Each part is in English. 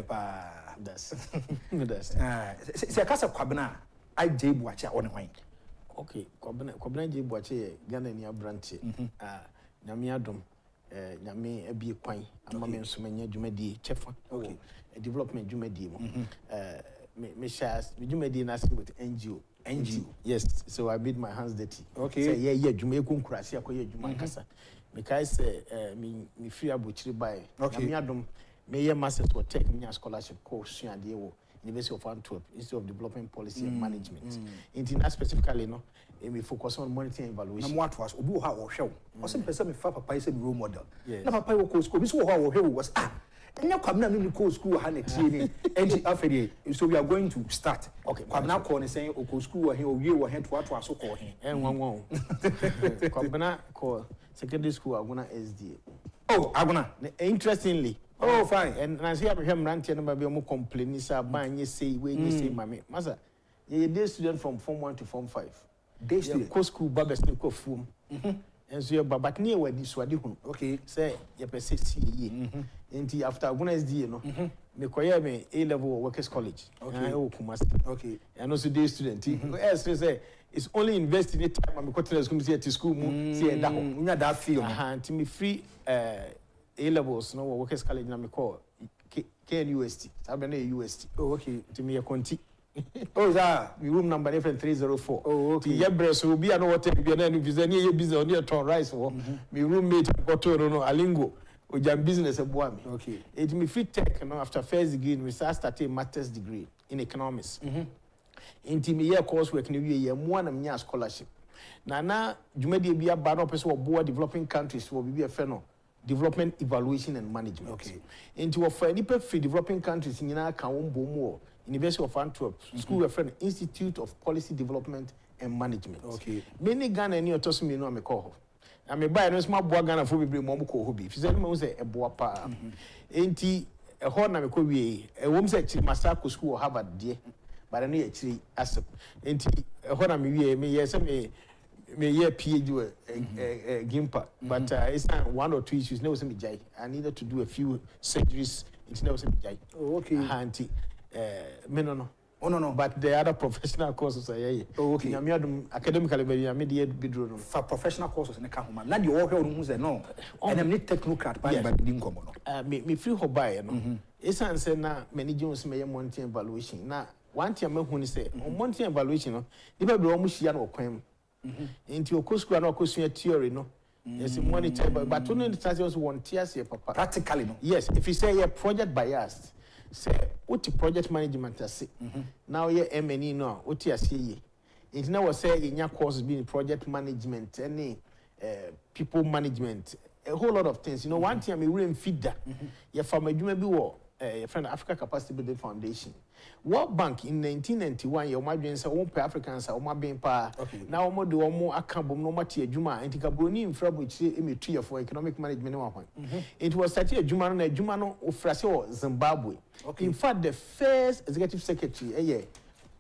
pa. That's Se akasa Kwabena Agyei Boakye on hwan. okay, Kwabena Agyei Boakye Ghana ni abranche. Nyame adom nyame abi kwan ama me nso manya dwumadi chefa. Okay. Development dwumadi mo. Me shares dwumadi na with NGO. Yes, so I made my hands dirty. Okay. Say yeah dwuma ekunkurase akoye dwuma nkasa. Me kai say me free abuchiri by. Nyame adom me ye masters for tech me scholarship course suade wo University of Antwerp Institute of Development Policy and Management. International specifically no me focus on monitoring and evaluation. Na what was obi wo ha wo hwe wo. O se pese me fa papa say role model. Yes. Na papa wo ko school bi so wo ha wo hwe wo was enya Kwabena no ko school ha na tie ni. And after so we are going to start. Okay. Kwabena call ni saying o ko school wo he o wie wo he to aso ko he. Enwanwan. Kwabena ko secondary school Aguna SDA. Oh, Aguna. Interestingly. Oh, fine. And I see I'm ranting about be complaining say ban you say we you say mama. Masa, you day student from form 1 to form 5. Day student. Ko school babes ni ko fum. And so your babat near where this wadi hun. Okay. Say you per se see ye. After Aguna SDA no. Me koye me A level workers college. Okay. Okay. And also day student. Yes, say it's only investing in time I'm going to school mu see that home. Unya that feel. Until me free A levels no workers college na me call KNUST. Sabene UST. Oh, okay. To me a conti. Oh, that my room number different 304. Oh, okay. Ti yebres will be an water be an visa near business on your ton rice for me roommate got to no alingo or jam business aboa me. Okay. It me free tech no after first degree we start a master's degree in economics. Inti me year course work ni year mo na me scholarship. Na dwumadi bi aba no person wo developing countries will be a feno development evaluation and management. Okay. Into a free developing countries in University of Antwerp, School of Friend Institute of Policy Development and Management. Okay. Many Ghana and you toss me no me call. I may buy no small boy Ghana for be more hobby. If you say a boa pa, ain't a horn na me ko we a woman said Masako School or Harvard dear, but I know actually as ain't a horn me yes me yeah PhD Gimpa, but it's not 1 or 2 issues. Never me jai. I needed to do a few surgeries. It's never me jai. Oh, okay. Auntie, me no. Oh no. But the other professional courses are yeah. Oh, okay. Academically, maybe I made the bidro. For professional courses in the Kahuma. Not the all who say no. And I'm not technocrat by the income. Me free hobai no. It's answer na many Jones may monthly evaluation. Now, one time when you say on monthly evaluation, no, you may be almost yan or quem. Into your course, no question theory, no. Yes, monitor, but only the stations want tears here, papa. Practically, no. Yes, if you say a project biased, say what the project management has say. Now, yeah, MNE no, what you say. It's now say in your course being project management, any people management, a whole lot of things. You know, one time we will feed that. Yeah, from a Jumebi war, a friend Africa Capacity Building Foundation. World Bank in 1991, your migrants are one per Africans are being pa. Now, more do more account, no matter Juma, and Tikabuni in Frabuchi, a tree for economic management. It was such a Jumano of Frasio, Zimbabwe. In fact, the first executive secretary,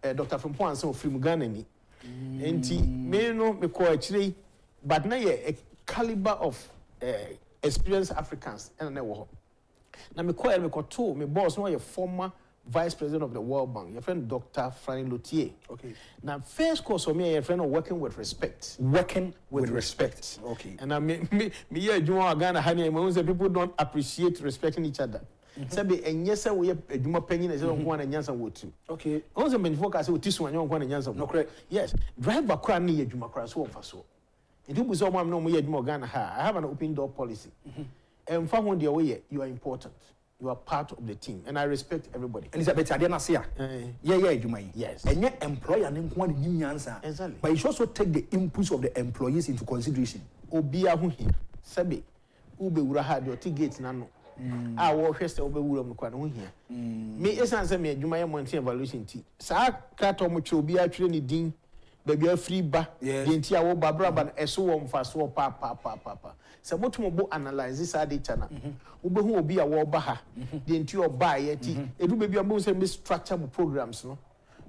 Dr. From Ponso from Ghana, and me no me call actually, but now a caliber of experienced Africans, and never. Now, me call me two, me boss, no, a former Vice President of the World Bank, your friend Dr. Franny Luthier. Okay. Now, first course for me, your friend of working with respect. Working with respect. Okay. And I me here, you want Ghana, honey, people don't appreciate respecting each other. Sabi and yes, we have a Juma penny as one and Yansa would too. Okay. Also, many focus with this one, you want Yansa. No, correct. Yes. Drive a crown near Juma Cross one for so. It was someone no more Ghana. I have an open door policy. And from one day away, you are important. You are part of the team, and I respect everybody. And it's a better idea, see. Yes. And your employer name one new answer. Exactly. But you should also take the inputs of the employees into consideration. Obia who here, Sabi, Ube Uraha, your tickets nano. I will first over Uram Kwano here. Me is answer me, Jumaya Monty evaluation tea. Sa Katomucho be actually dean. Baby a free ba, the entire Barbara, but a so for so papa. So much more analyze this data. Ube who will be a war baha, the entire buy it. It will be a most structured programs no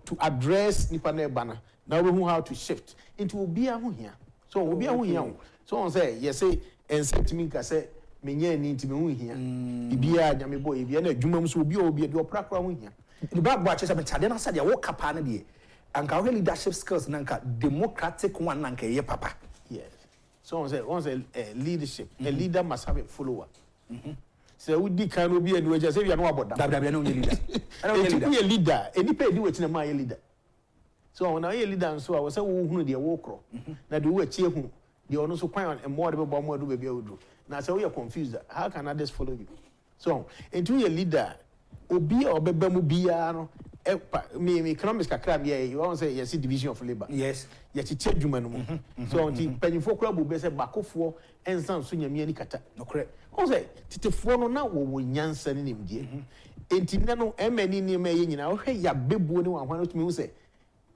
to address Nipane banner. Now we know how to shift into be a here. So we'll be a here. So on say, yes, say, and said to me, I say, menye ni nti me hu hia bibia nyame boy bia na adwuma mu so obi de oprakra hu hia the bad boy chese me tade na sadia wo kapa na de anka wo leadership skills na anka democratic one na anka ye papa. Yes. So on say leadership, a leader must have a follower. So we di kan obi enu eja say we are no about that. Dabda no leader. Be a leader, any pay di wetin na leader. So when I leader so I was say wo hunu de wo kro. Na de wo achi hu de ono so kwan and more de bo mo do be bia odu. Na say we are confused. How can others follow you? So into a leader obi obeba mu bia no me economics kakra bia you want say yes division of labor. Yes. Ya chiche dwuma no mu. So until penifo kra bu be say bakofo ensan so nyame ani kata. No correct. O say titefo no na wo nyansa ni nimdie. Enti na no emani ni ma ye nyina wo hwe ya bebuo ni wanhwa no tumi wo say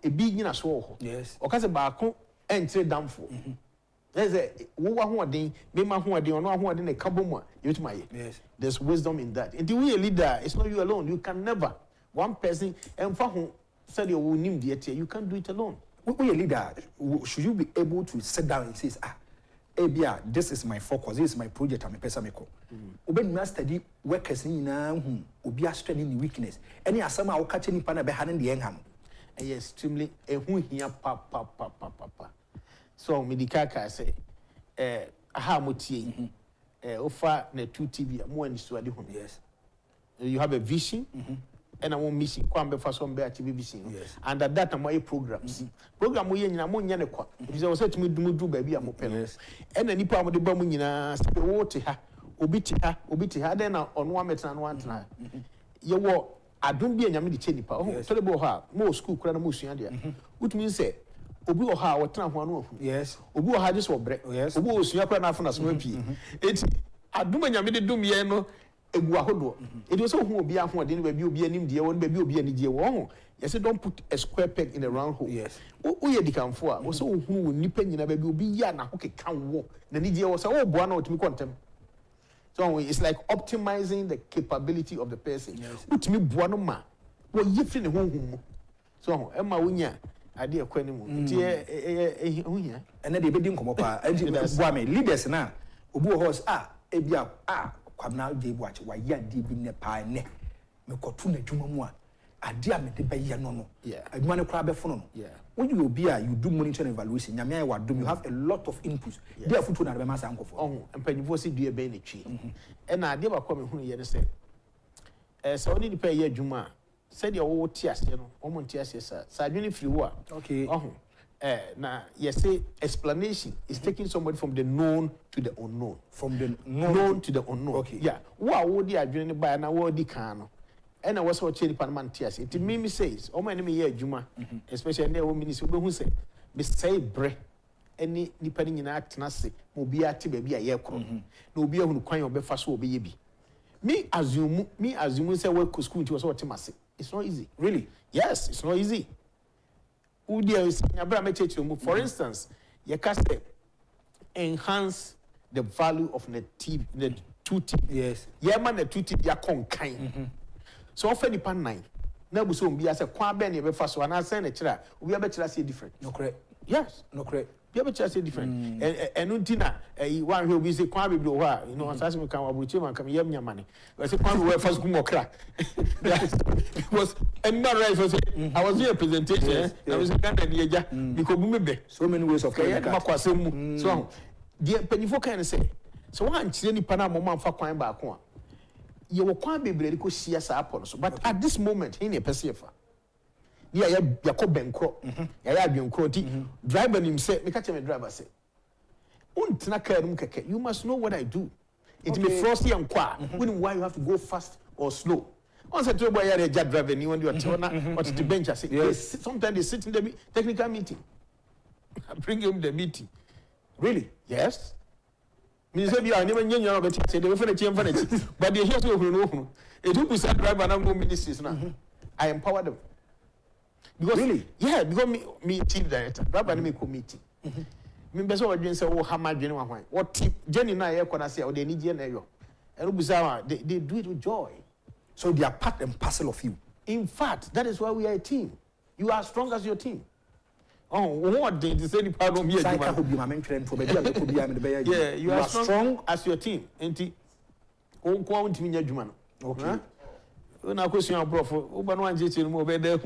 ebi nyina so ho. Yes. O ka say baako entire damfo. There's a wo wa ho odin me ma ho odin ono ho odin na kabomu a yetuma ye. Yes. There's wisdom in that. Enti we a leader, it's not you alone. You can never one person and for whom said you will name the you can't do it alone. We a leader, should you be able to sit down and say, Abia, this is my focus, this is my project, I'm a person. Oben must study workers in whom Ubia strength in weakness. Any asama or catching pana behind the engham. And extremely a who here papa. So Medicaka say, Hamuti, offer ne 2 TV, more in Swadi. Yes. You have a vision. And I won't miss it. Kwambe for some bear TV vision. Yes. And at that time, my programs. Program we in among Yanaqua. If I was said to me, do baby, I'm open. Yes. And any part of the Bamina, water her, obiti her, then on 1 meter and 1 time. You were, I don't be a Yamidi Chenipa. Oh, tell about her, more school, Cranamusian. Which means say, Obu or her, or Tram one. Yes. Obu had this or break. Yes. Obu was your plan as well. It's I do my Yamidi do me, no. It was so who be out one baby be an India one baby be an India one. Yes, don't put a square peg in a round hole. Yes. We had come for was so who nipping in a baby be yana okay can walk. The India was oh one to me quantum. So it's like optimizing the capability of the person. Yes. Put me buanoma. Well, you feel the home. So Emma Winya, idea quenimu. And then they didn't come up. And leaders now. Ubu horse ebia Kwabena Agyei watch wa ya di bi ne pa ne me kotu na dwuma mu a ade a me de ba ye no adwuma ne kra be fono no when you be a you do monitoring and evaluation nyame ya wadom you have a lot of inputs there futu na be ma san kofo mpanyifo se dua be ne twi e na ade ba kwa me hunu ye ne se so oni ni pa ye adwuma se de wo ti ase no o mo ti ase sa adwene firi wo a okay now, yes, say explanation is taking somebody from the known to the unknown. From the known to the unknown. Okay. Yeah. What would the adjourn by now? What the can? And I was watching Panama Tias. It me says, oh, my name is Juma, especially the women who say, be say bre. Any depending in act, Nasi, Mobia baby a year. No be who quite your fast will be. Me assume say work school to us what Timasi. It's not easy. Really? Yes, it's not easy. For instance, you can say enhance the value of the 2 TV. Yes. Yeah, man, the 2 TV are kind. So often the pan 9. Now we be as a Kwabena be first one. I send a chira. We are better say different. No correct. Yes. No correct. We are better say different. And Untina, one who be say Kwabe do wa. You know, as we come abuchi man come yam your money. I say Kwabe we first go crack. Because and not right so I was doing a presentation. I was Uganda Niaja because we so many ways of saying so the penifo can say so one chini pana moment for kwan back one. You will quite be able to see us upon so but at this moment in a perceiver. Yeah, Jacob Bencro, driver himself, me catch me driver say. You must know what I do. It may frosty and qua. Why you have to go fast or slow. Once I told boy a jet driver, you want your turn or to the bench. I say, yes. Sometimes they sit in the technical meeting. I bring him the meeting. Really? Yes. Means if you are never young, but they will finish but they hear to know. It will be said driver and no ministries now. I empower them. Because really? Yeah, because me team director, driver and me committee. Me beso wadwen say wo hammer dwen wa hwan. What team Jenny na ye kona say o de ni je na yo. And they do it with joy. So they are part and parcel of you. In fact, that is why we are a team. You are as strong as your team. Oh, what did you say? Part of me, I could be my mentor for maybe I could be I'm the bear. Yeah, you are strong as your team. Ain't won't count me, Jumano. Okay. When I question your bro for Uban one JT more better.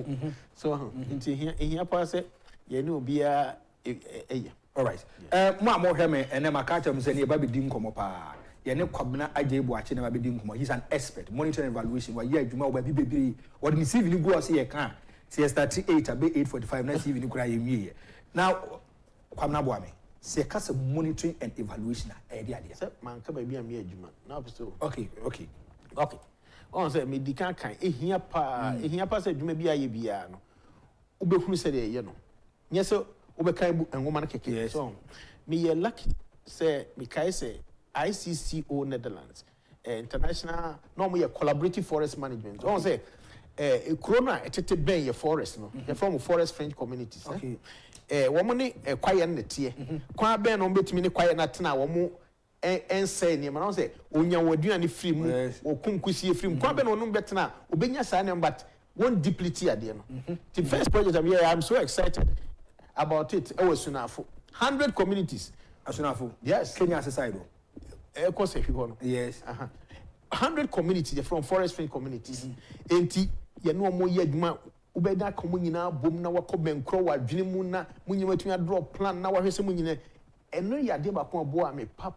So, here, pass it, you know, be a. All right. More Heme and then my catcher was any baby didn't come up. Yene Kwabena Agyei watching never be doing. He's an expert, monitoring evaluation. Why you know baby what you see you go see a can. See 38 a be 8:45 next evening cry me. Now Kwabena Boame. See a cast of monitoring and evaluation idea. Man come baby and me juma. Now so. Okay. On say me di kan here pa say juma bi aye bia no. Ubehunu say dey no. Nye so ubekan bu enwoma na keke. So me ye lucky say me kai say ICCO Netherlands, international, normally a collaborative forest management. Okay. Say, Corona, a ben your forest, no, you're from forest French communities. Okay. Woman, a quiet net here. Qua ben on bet me quiet not now, or more, and say, near man, say, when you were doing any free or kunkusi free, Qua ben on better now, Ubenya sign, but one deeply at the end. The first project of year, I'm so excited about it. Oh, soon 100 communities. As soon as yes, Kenya society. Yes. 100 communities from forest free communities. Enti ye no mo ye adwuma ubeda komo nyina bom na wakọ benkro wa dwene mu na munyi matumi draw plan na wahwese mu nyina eno ya de ba ko abo ame pa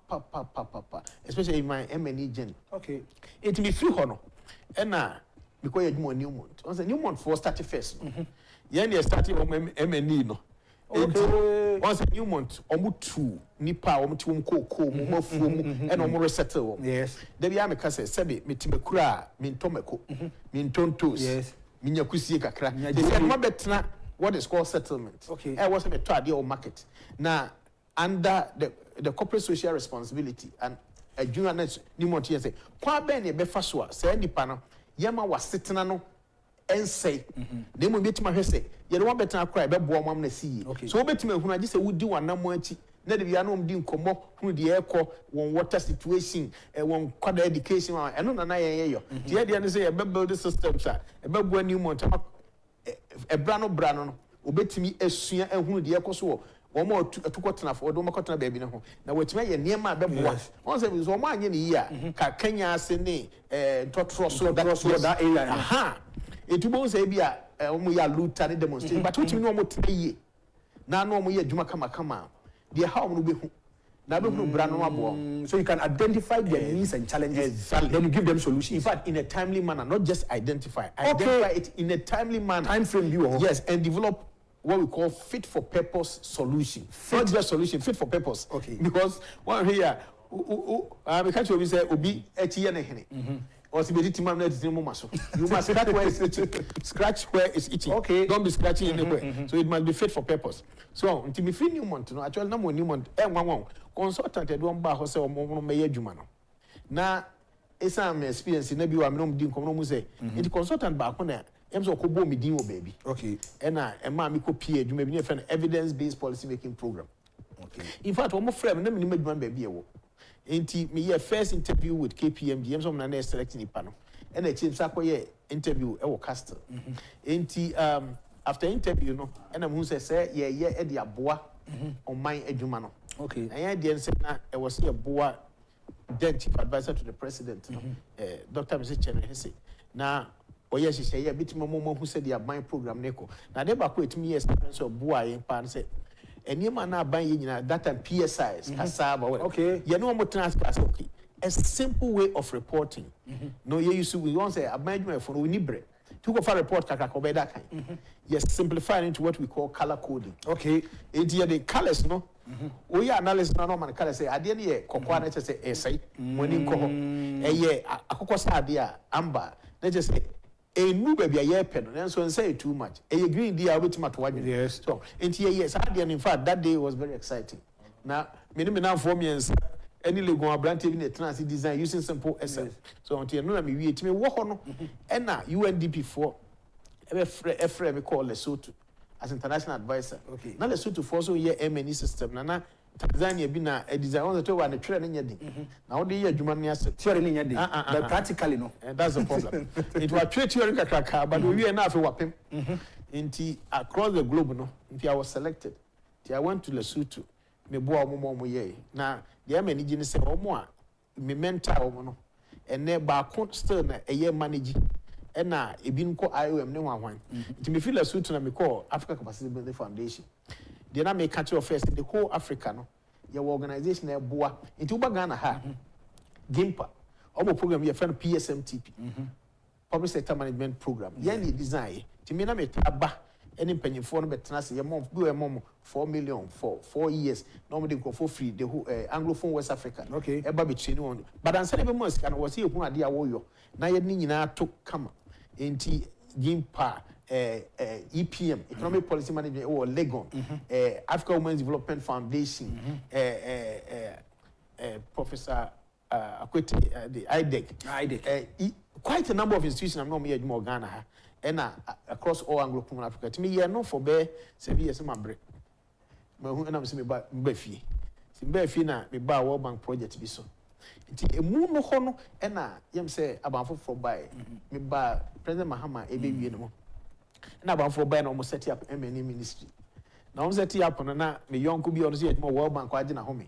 especially in my MNE gen. Okay. Enti me free ho no na because ye adwuma Newmont. On say Newmont for start first. Ye na start MNE no. Okay. Once Newmont, omutu nipa omuti wumko mu mafumu and omu resettle. Yes. Debi ame kase sebe metimekura mintomeko mintontos. Yes. Minyakusie kakra. They said mabetna what is called settlement. Okay. Was a better or market. Now under the corporate social responsibility and a junior Newmont here say Kwabena be faswa say nipa no yema was sitting no and say, they will get my say, you don't better cry about Boam na see. So bet me when I just say we do one number, let the anum dim come up through the air call one water situation, one quad education, and no, I the idea say a build the system, sir, a bubble new month, a brano, obey me as soon and who the echo so. One more to cotton of or don't cotton baby. Now, what's my near my baby? Once there was 1 man in a year, Kenya, Sydney, Totros, that area. Aha! It won't say be a loot and demonstration, but which you know what 3 years. Now, no more Juma come. The how will be now so you can identify their needs and challenges. Exactly. Then you give them solutions. In fact, in a timely manner, not just identify it in a timely manner. Time frame you yes, and develop what we call fit for purpose solution. Not just solution, fit for purpose. Okay. Because one here, I can't you say Obi Etienne. Or you must scratch where it's itching. Scratch where it's itching. Okay. Don't be scratching anywhere. So it must be fit for purpose. So until me free Newmont, no, actually no more Newmont. One consultant at one bar wholesale or more mayor Jumano. Now, it's an experience in maybe I'm not doing come say. It's consultant back on there. I'm so cool me deal baby. Okay. And mammy copy you may be an evidence-based policy making program. Okay. In fact, one more friend, let me make one baby. Inti me your first interview with KPMG, I'm some na selecting the panel. And the team sakwa interview e Castle. Inti after interview no, and I'm who say yeah e di aboa on my edwuma no. Okay. And the say na e was a boa then chief advisor to the president no. Dr. Mr. Chene say na oye she say bit momo who said the my program neko. Na dey back with me experience of boa yin pan say any man na ban yina that and PSIs kasaba. Okay. You know what transfer okay. A simple way of reporting. No, you used to we want say abandonment for we need bread. To go for report kakakobeda kind. Yes, simplify into what we call color coding. Okay. It's the colors no. We analyze no man color say ade ne ye kokwa na say esai when in ko ye akokɔ sa ade a amber na just say a new baby a year pen, and so say too much. A green deal with my twin. Yes. So, yes, in fact, that day was very exciting. Now, minimum for me and any Lego brand even a transit design using simple essence. So, until you know me, we walk on and now UNDP for a friend we call Lesotho as international advisor. Okay. Now, Lesotho for so year MNE system. Nana Tanzania bina a design on the two and a train in your day. Now, the year Jumani asset. But practically, no. And that's the problem. It was 3 years, but we are enough for weapon. across the globe no I was selected. I went to Lesotho. Me boa mo ye. Na the many gene say omo me mentor omo no. And ne ba still na eye manage. And na ebi nko IOM ne wan. Nti me feel Lesotho na me call Africa Capacity Building Foundation. The na me catch your first the whole Africa no. Your organization e boa. Nti uba Ghana ha. Gimpa. Omo program your friend PSMTP. Public Sector Management Program. Ye design. Ti me na me taba any penny for no betena say mom do a mom 4 million for 4 years normally go for free the whole Anglophone West Africa eba be training on but answer be mo sika no was here hu ade awoyo na ye ni nyina to kama enti Gimpa EPM Economic Policy Management or Legon Africa Women's Development Foundation Professor Akwete the Agyei quite a number of institutions I'm not here more Ghana and across all Anglophone Africa. To me, yeah, no for bear 7 years my break. My who and I'm saying about Befi. Simbefi na me ba World Bank project be so. Nti emu no ho no e na yem say abanfo for buy me ba President Mahama e be wie no mo. Na abanfo buy na almost set up MNE ministry. Na almost set up na me yonko bi on say World Bank kwa na home.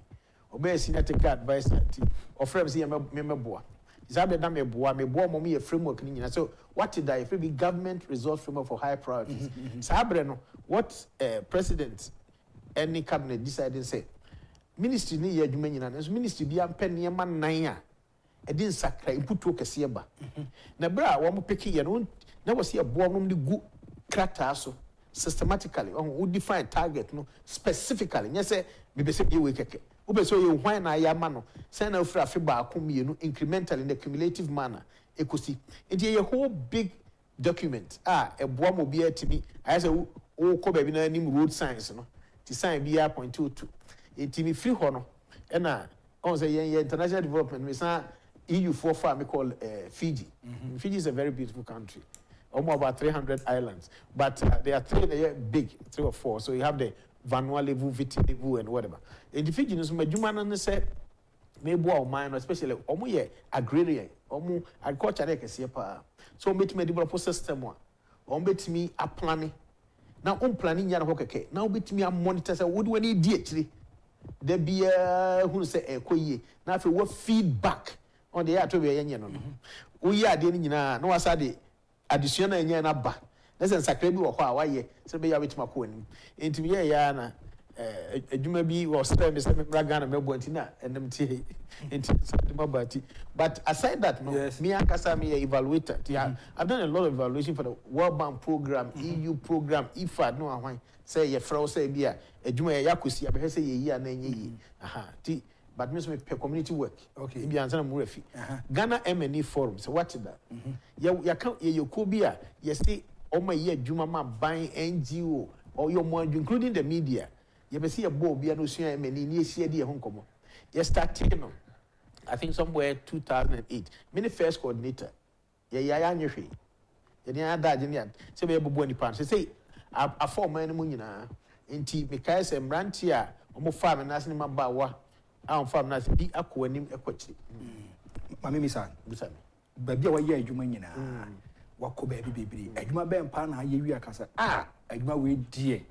Obe senior technical advisor ti ofrem say me meboa. Zabe na me boa mo me framework ni nyina. So what did I be government resource framework for high priorities. Sabre no what president any cabinet decided say ministry ni ye adwuma nyina. So ministry bi ampe niema nan a e din sakra imputo kese ba. Na bra wo mo peke ye no na wo se ye boa no de gu krata so systematically on define target no specifically. Nya say me be say ye we keke. So you why na ya no send na ofra fe ba akomienu incremental in the cumulative manner ekosi it a whole big document e boa mo bia timi I say wo ko ba bi na nim road signs no ti sign bia 0.22 timi free ho no e na on say yen international development we say EU for far me call Fiji. Fiji is a very beautiful country, almost about 300 islands, but there are 3 big 3 or 4, so you have the Vanuatu, Viti and whatever. In the Fiji, no Jumana said, maybe our mind, especially omu agrarian, omu agriculture like a so make me develop a system one. Bet me a planning. Now planning yana hokake. Now bet me a monitor say would we need actually. There be who say a koye. Now if we feedback on the air to be no. We are doing no asade additional yana ba. Let's say sacred or why so be a bit macoon. Into me yana adwuma bi was stay me say me Ghana me bontina and them tea into mabati. But aside that no me akasa me evaluator. I've done a lot of evaluation for the World Bank program, EU program, IFAD no why say ye fraud say bia adwuma ya yakosi abeh say ye yi na enye yi but me so me community work okay bi answer mo refi Ghana MNE forum so what is that ya kan ye ko bia ye say o ma ye adwuma ma ban NGO or your more including the media. You see a board, be no sooner many years here, dear home come. You started, I think somewhere 2008. Many first coordinator. Yeah, you see. You didn't that, didn't you? So we have a bonny pants. Say, a 4 man munina. In tea, because I'm rantia, almost farm and asking my bawa. I'm farm as be a co and him a question. Mammy, Miss Anne, baby, what year you mean? What could baby? And my band pan, you are casa. And my way, dear.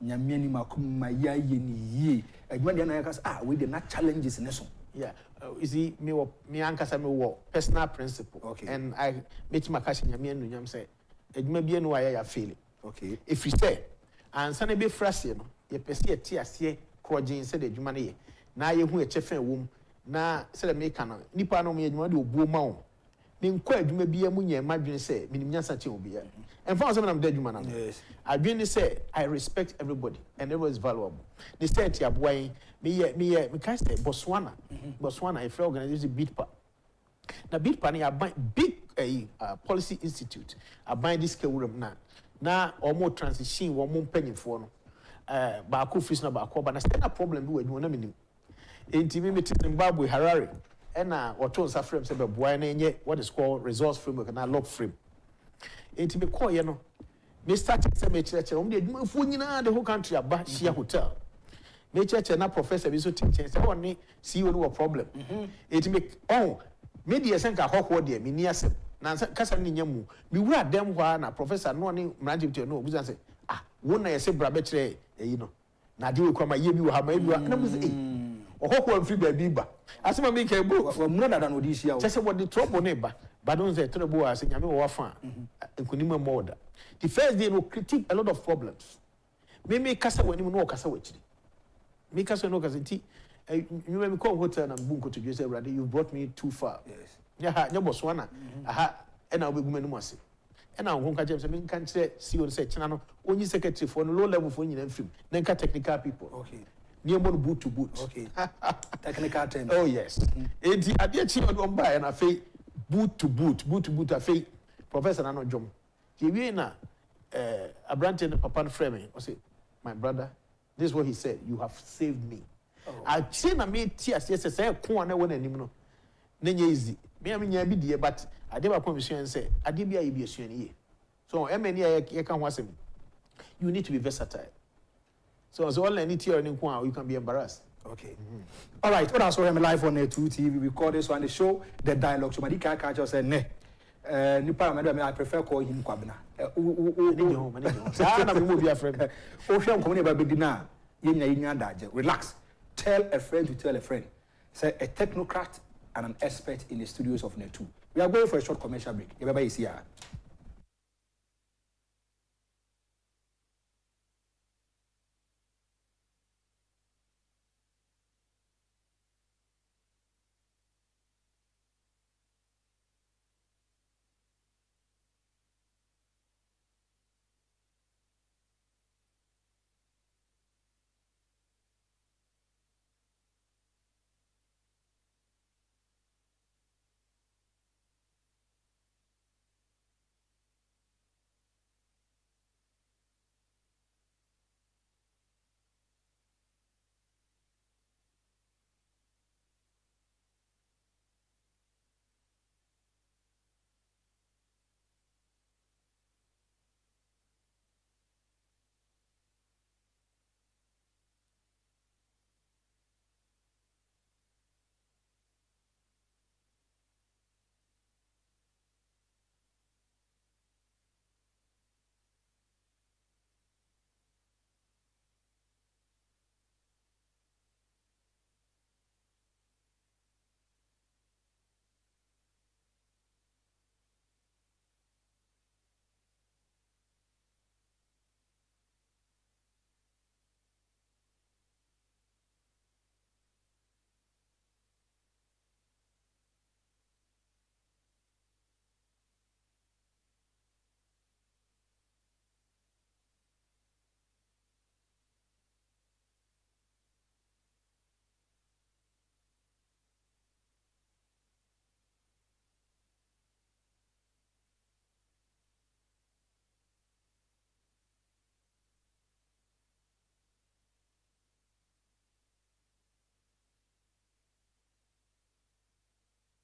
Nyamiani makuma ya ye adwuma na yakasa we dey not challenges in so yeah you see me ankasa me wo personal principle okay and I make my cash nyamiani nyam say adwuma bia no ya fail okay if you say ansa na be frase no ye pese ye ti ase krojin say the adwuma na ye na ye hu e chefen wom na say the make no nipa no me adwuma de obuo ma wo me nkwa adwuma bia mu nya madwene say minim nyansa che obi ya and for some of them, yes. I really say I respect everybody, and everyone is valuable. The state you me can say Botswana, Botswana, a free organization, BITPA. Now BITPA, I buy big policy institute. I buy this curriculum now or more transition, or more penny for no. Baku fish na baku, but I still a problem with one minute. In TV, Zimbabwe, Harare, and or told Safram said, what is called resource framework and log frame. Into me call, me started some church, the whole country about Shia Hotel. Me church and professor is so teaching, so only see you no problem. It make media send a hawk word, me near some na kasa ni nyamu mi wura dem hwa na professor no ne mranjibte no obuza say wo na yese bra be kire eyi no na de we kwa ma ye bi wo ha ma ebi wa na mu say okoko amfiri ba bi ba asema mi ka bu mu na da no di hia wo say what the trouble ne ba don't say trouble wa say nyame wo wafa enkunima moda the first day no critique a lot of problems me kasa wani mu no kasa wachiri me kasa no kasa ti you me call hotel na bunko to say brother you brought me too far yes yeah nya boso na aha e na obegu manu ase e na ho nka jem say me nka kire CEO say china no onyi secretary for no low level for nyina mfim na nka technical people okay near more boot to boot okay technical term oh yes enti ade chi odom ba na fe boot to boot afe professor na no jom ti wie na abrante na papa no frame me o say my brother this is what he said you have saved me I say na me ti ase say ko na wona anim no na nya easy me am nya bi die but ade ba commission say ade bi aye bi esuan ye so many ye kan ho asem you need to be versatile so all any theory ni ko you can be embarrassed. Okay. All right. What else? I'm live on 2 TV. We record this one. The show, the dialogue. So, my dear catch us and ne. I prefer call him Kwabena. Relax. Tell a friend to tell a friend. Say a technocrat and an expert in the studios of Net 2. We are going for a short commercial break. Everybody is here.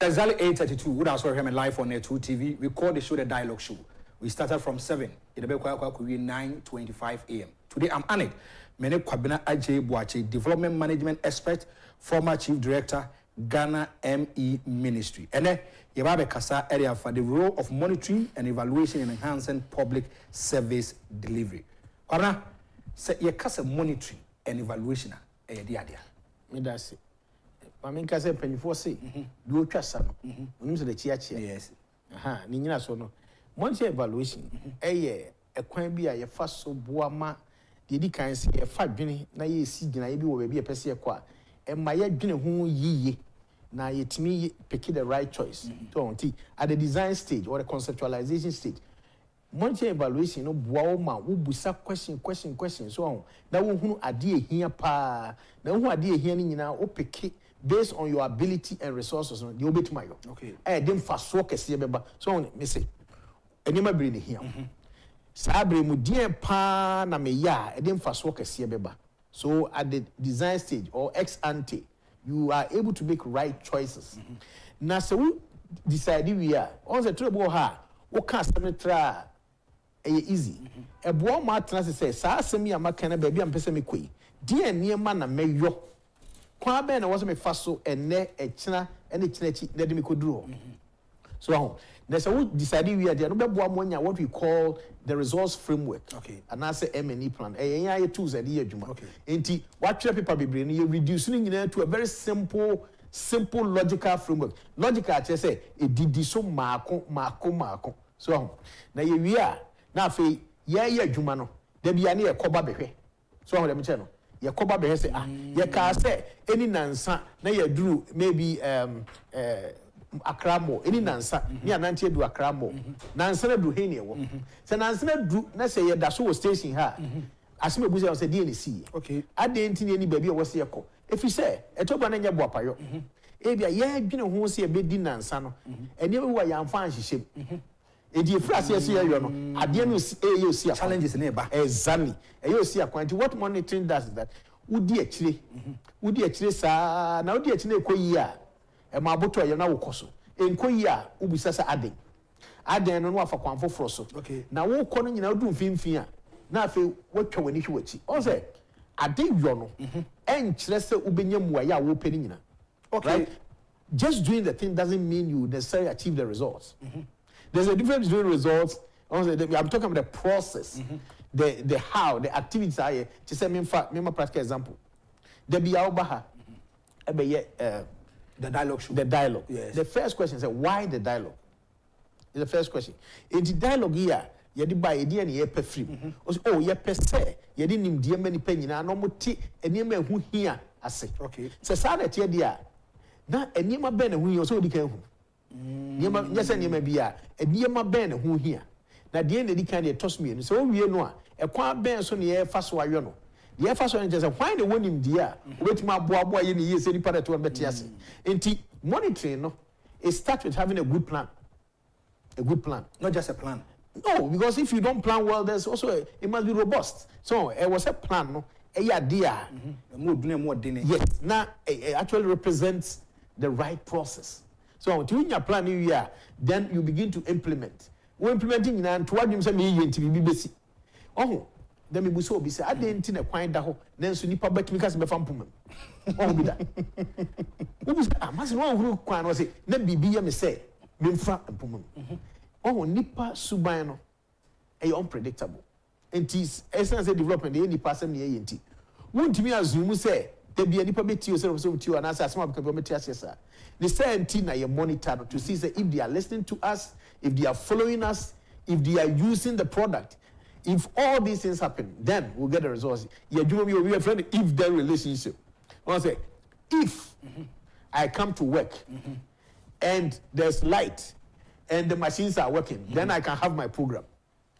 Exactly 8:32. We also hear me live on 2 TV. We call the show the Dialogue Show. We started from 7. It'll be 9:25 a.m. Today I'm honored. Mene Kwabena Agyei Boakye, Development Management Expert, former Chief Director, Ghana ME Ministry. And then Yebabe Kasa area for the role of monitoring and evaluation and enhancing public service delivery. Kwabena, say ye kasa monitoring and evaluation dia. Me that's it. I mean, because I'm penny for say, do trust some. When you the chia. Yes. Aha, Nina so no. Monthly evaluation, a coin be a fast so boama, the kind say a fat guinea, na ye see, na ye be a person qua, and my guinea who ye, na ye to me pick the right choice. Don't at the design stage or the conceptualization stage. Monthly evaluation, no boama, who busa question, so on. That who idea here pa, now who idea here now, o pick based on your ability and resources, you will be to my okay. Then fast work as beba. So on, me say, and you might bring here. Sabre mudien pa na me ya, then fast work as beba. So at the design stage or ex ante, you are able to make right choices. Now, so we decide we are on the trouble ha, what can't try easy. A boy martin says, Sa send me a macana baby and pesa me quay. Dear near man na me yo. Kwabena was me faso and ne a china and a chinechi let me could draw. So there's a decided we are there. No what we call the results framework. Okay. And that's the M&E plan. AI tools at the Okay. And what paper be bringing you reducing it to a very simple logical framework. Logical, I say it did so marco. So now we are now for jumano. There be any a coba behe. So let me tell you. Ya koba behe say ya ka say any nansa na ya drew maybe akramo any nansa ni anante do akramo nansa na do heni wo say nansa na do na say ya da so station ha asime buza say dey see okay ade ntini ni baabi wo say yakọ efi say etoba na nya boapayo e bia ya adwene ho say be di nansa no ene we wa ya amfa anhyehyem edi efrase ese ya yo no ade no eyo si challenges na eba exactly eyo si akwanti what monitoring does is that udi akire sa na udi akire ekoyi a e ma boto ye na wokoso enkoyi a ubisa sa aden no afa kwanfo froso okay na wo kɔ no nyina odu mfimfin a na afi wotwa wani hwe wachi o say ade yo no enkyere se ubenya muaye a wo pɛ ni nyina okay right? Just doing the thing doesn't mean you necessarily achieve the results. There's a difference between results. I'm talking about the process, the how, the activities. To say, me practical example. The biaobaha, the dialogue show. The dialogue. Yes. The first question is why the dialogue? Is the first question. In the dialogue here, you did buy idea and you pay free. Oh, you pay say you didn't dear many penny. I no more tea and you may who here. I say okay. So sad dear. Na enima ben hu here so di kan hu niema nyesa niema bia enima ben hu here na de na di kan de toss me so wie no a ekwa ben so ne ye fa so ayo no de ye fa so ne say why the wonim dia obetima aboa ye ne ye se nipa that one beti ase enti monitoring no it starts with having a good plan not just a plan. No, because if you don't plan well there's also it must be robust. So it was a plan no idea yes now it actually represents the right process. So when you plan new year, then you begin to implement. When implementing and to what you say me to be busy. Oh, then we so be say I didn't think a quiet daho, then so nipa bet because me fam pum. Oh be that. Who say I must know who kwan was it. Na bibi me say me fra pum. Oh nipa subano e unpredictable. And is essence development any person near enti. Won't me assume say there be any public to yourself so to an answer some of the the same thing na you monitor to see if they are listening to us, if they are following us, if they are using the product. If all these things happen, then we'll get the results. Yeah, we are friend if their relationship. I say if I come to work and there's light and the machines are working, then I can have my program.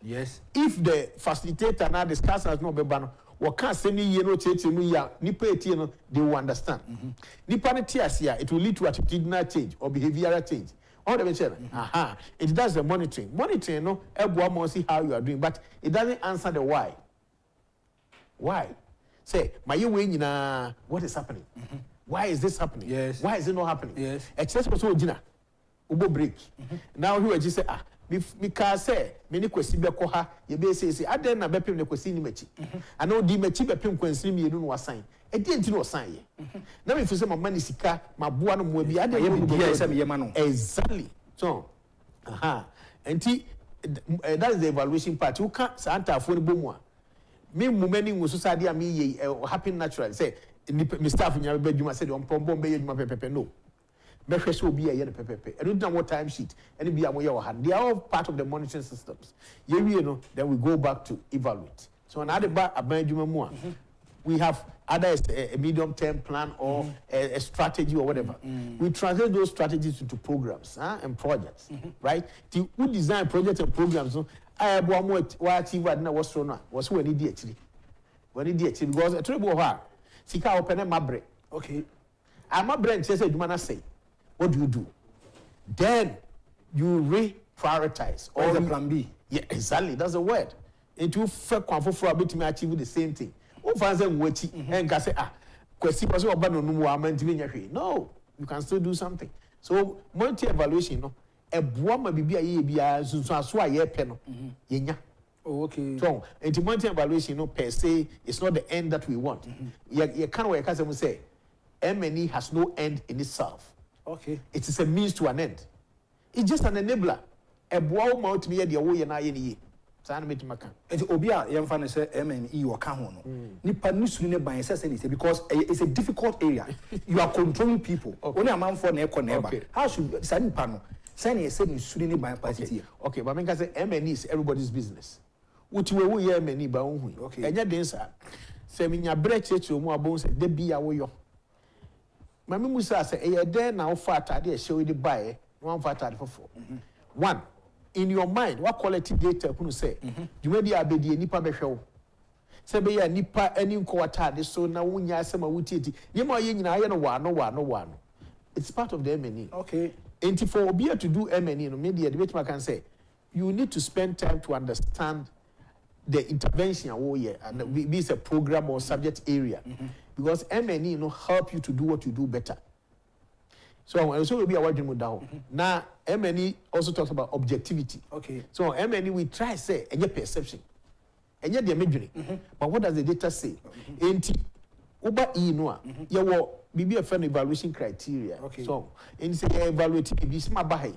Yes. If the facilitator now discuss has not been what can't say ni no they will understand. It will lead to attitudinal change or behavioral change. All the mention. It does the monitoring. Monitoring, no, everyone must see how you are doing, but it doesn't answer the why. Why? Say, my way what is happening? Why is this happening? Yes. Why is it not happening? Yes. Excess also Gina. Ubo break. Now he will just say, me ka say me ni kwesi be ko ha ye be say aden na bepem ne kwesi ni machi ana odi machi bepem kwansi mi enu no wasan e di enti no wasan ye na me fi say mama ni sika maboa no mo bi aden ye bi ya say me ye ma no exactly so enti that is the evaluation part you can santa afo ni bomu a me mumani wo so sade a me ye happy naturally say me staff nya be djuma say on pombo be ye djuma pepepe no measure so be a year pepepe. I don't know what time sheet. Any be a more hand. They are all part of the monitoring systems. You know, then we go back to evaluate. So another back we have either a medium-term plan or a strategy or whatever. We translate those strategies into programs and projects, right? We design projects and programs. I have one more achieve what was so was when he did actually. When he did actually because a trouble hard. Sika open my brain. Okay. I'm a brain says you say. What do? Then you re-prioritize. Or the plan B. Yeah, exactly. That's the word. And you for a bit to achieve the same thing. Who finds them waiting and can say, no, you can still do something. So, monetary evaluation, no, a boama be a so oh, okay. So, and monetary evaluation, no, per se, it's not the end that we want. You can't work as I say, M&E has no end in itself. Okay. It is a means to an end. It's just an enabler. A bow mount me the way and I any. San meet Macan. And Obia, young fan say MNE or Kahono. Nipa Nusune by necessity because it's a difficult area. You are controlling people. Only a man for Neko never. How should San Pano? Sani said Nusune by capacity. Okay, but I can say MNE is everybody's business. Which way we MNE by own. Okay, and yet dancer. Seminya breche to more bones, de be away. Mammy Musa say, a day now fat idea show you the buy one fat for 4. One. In your mind, what quality data can you say? You may be a baby nipa be show. Say be a nipa any quarter, so now when you are some witty, you might yin no one. It's part of the MNE. Okay. And for beer to do MNE, no media debate can say, you need to spend time to understand the intervention and be a program or subject area. Because MNE help you to do what you do better. So we'll be awarding with down. Now MNE also talks about objectivity. Okay. So MNE we try say and your perception. And yet the imagery. But what does the data say? Uba no you will be a friend evaluation criteria. Okay. So in say evaluate be smart by.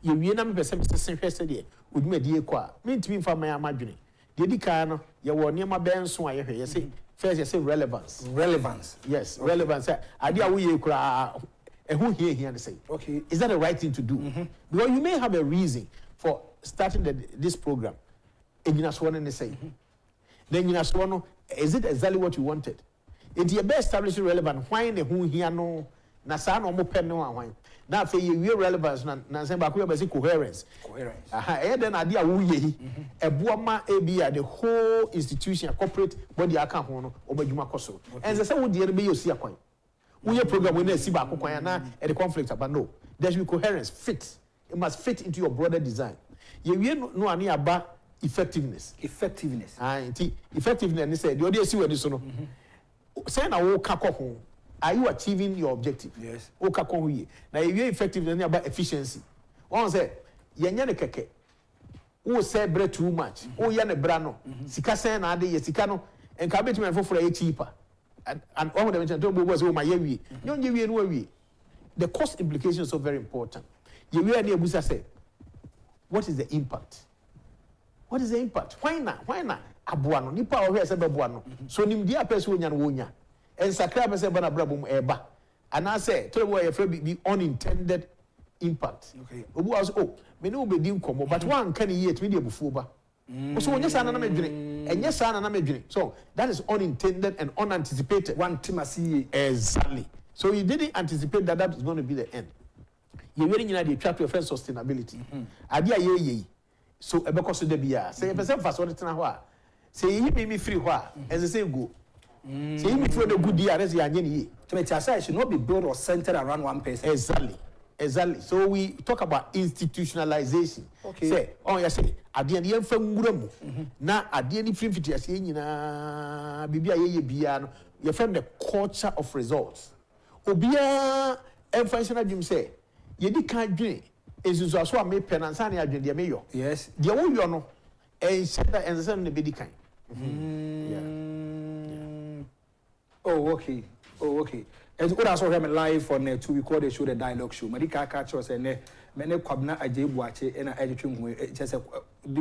You na me perception yesterday would me die kwa. Me ntimi fa my imagery. The dikano you will near my ben so I hear say first you say relevance. Relevance. Yes, okay. Relevance. Idea we kura who here and say, okay, is that the right thing to do? Because you may have a reason for starting this program. And you know say. Then you know is it exactly what you wanted? It's your best establishing relevant. Why the who here no na sa no mo pen no why. Now for you relevance na say back we say coherence. Coherence. Aha, then idea wo ye e boama e bia the whole institution corporate body aka ho no obadwuma koso. And say wo de be yosi akwan. We a program when they see back and the conflict, but no, there should be coherence, fit. It must fit into your broader design. You know any about effectiveness. Effectiveness. Effectiveness. Say the audience see where this no. Say na wo kako. Are you achieving your objective? Yes. Wo kako here. Now if you effectiveness about efficiency. One say yenya ne keke. Wo say bread too much. Wo ya ne bra no. Sika say na ade ye sika no. Enka betime for e cheaper. And all of them was my year. The cost implications are very important. You say, what is the impact? What is the impact? Why not? Abuano, nipa or here said Babuano. So nim dear person wonya. And Sakraba said Banabrabum eba. And I say, tell me afraid be unintended impact. Okay. Oh, me no be dim komo, but one can yet media before. So yes, and yes, so that is unintended and unanticipated. One Timothy exactly. So you didn't anticipate that is going to be the end. You're reading in the chapter of sustainability. Idea ye. So because of the beer, say a percent fast on it. Say you made me free as I say go. Say you me for the good year as you are ye. To make it should not be built or centered around one person. Exactly. So we talk about institutionalization. Okay. Say, oh, you say, at the end, from Guramu. Now, at the end, if you say, Bibia, you find the culture of results. Obia, and functional Jim say, you can't drink. Is also a make penance and the mayor. Yes. The old you know, and said that and send the baby kind. Oh, okay. As good as we live for to record a show, the dialogue show. Marika catch us and many Kwabena Agyei Boakye and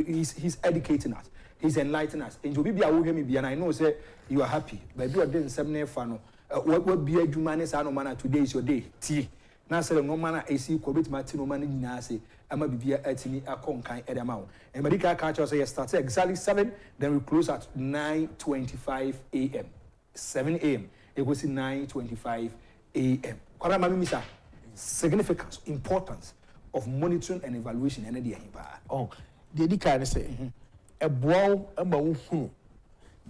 he's educating us, he's enlightening us. And you be a me and I know say you are happy, but you are doing something fun. What be a humanist and no manner today is your day. T. Now say no manner AC Kwabena Martin money nase. I'ma be a tini a conkai at amount. And Marika catch us say start exactly 7, then we close at 9:25 a.m. 7 a.m. It was 9:25 a.m. Misa, significance, importance of monitoring and evaluation and the oh, the can say a bow a mouth,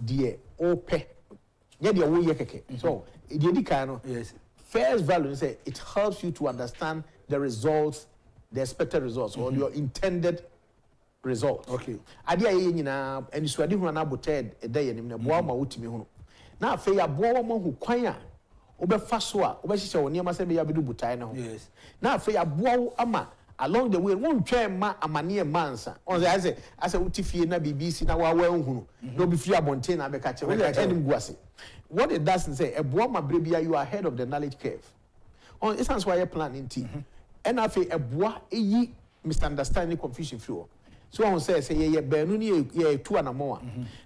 dear ope. So the can yes. First value say it helps you to understand the results, the expected results, or your intended results. Okay. Idea and you are doing an aboted a day and in a bow mouth. Now, if you are born who choir, Obe Faswa, Obesha, or near Masabi Abidu Butaino. Yes. Now, if you are born ama along the way, won't try a mania mansa. Or as a Utifi na BBC na well, no be free Montana Becacha, and Guasi. What it doesn't say, a Buama Bribia, you are ahead of the knowledge curve. On this is why you're planning tea. and afi eboa eyi misunderstanding confusion free. So on say ye benu ni ye 2 anamo a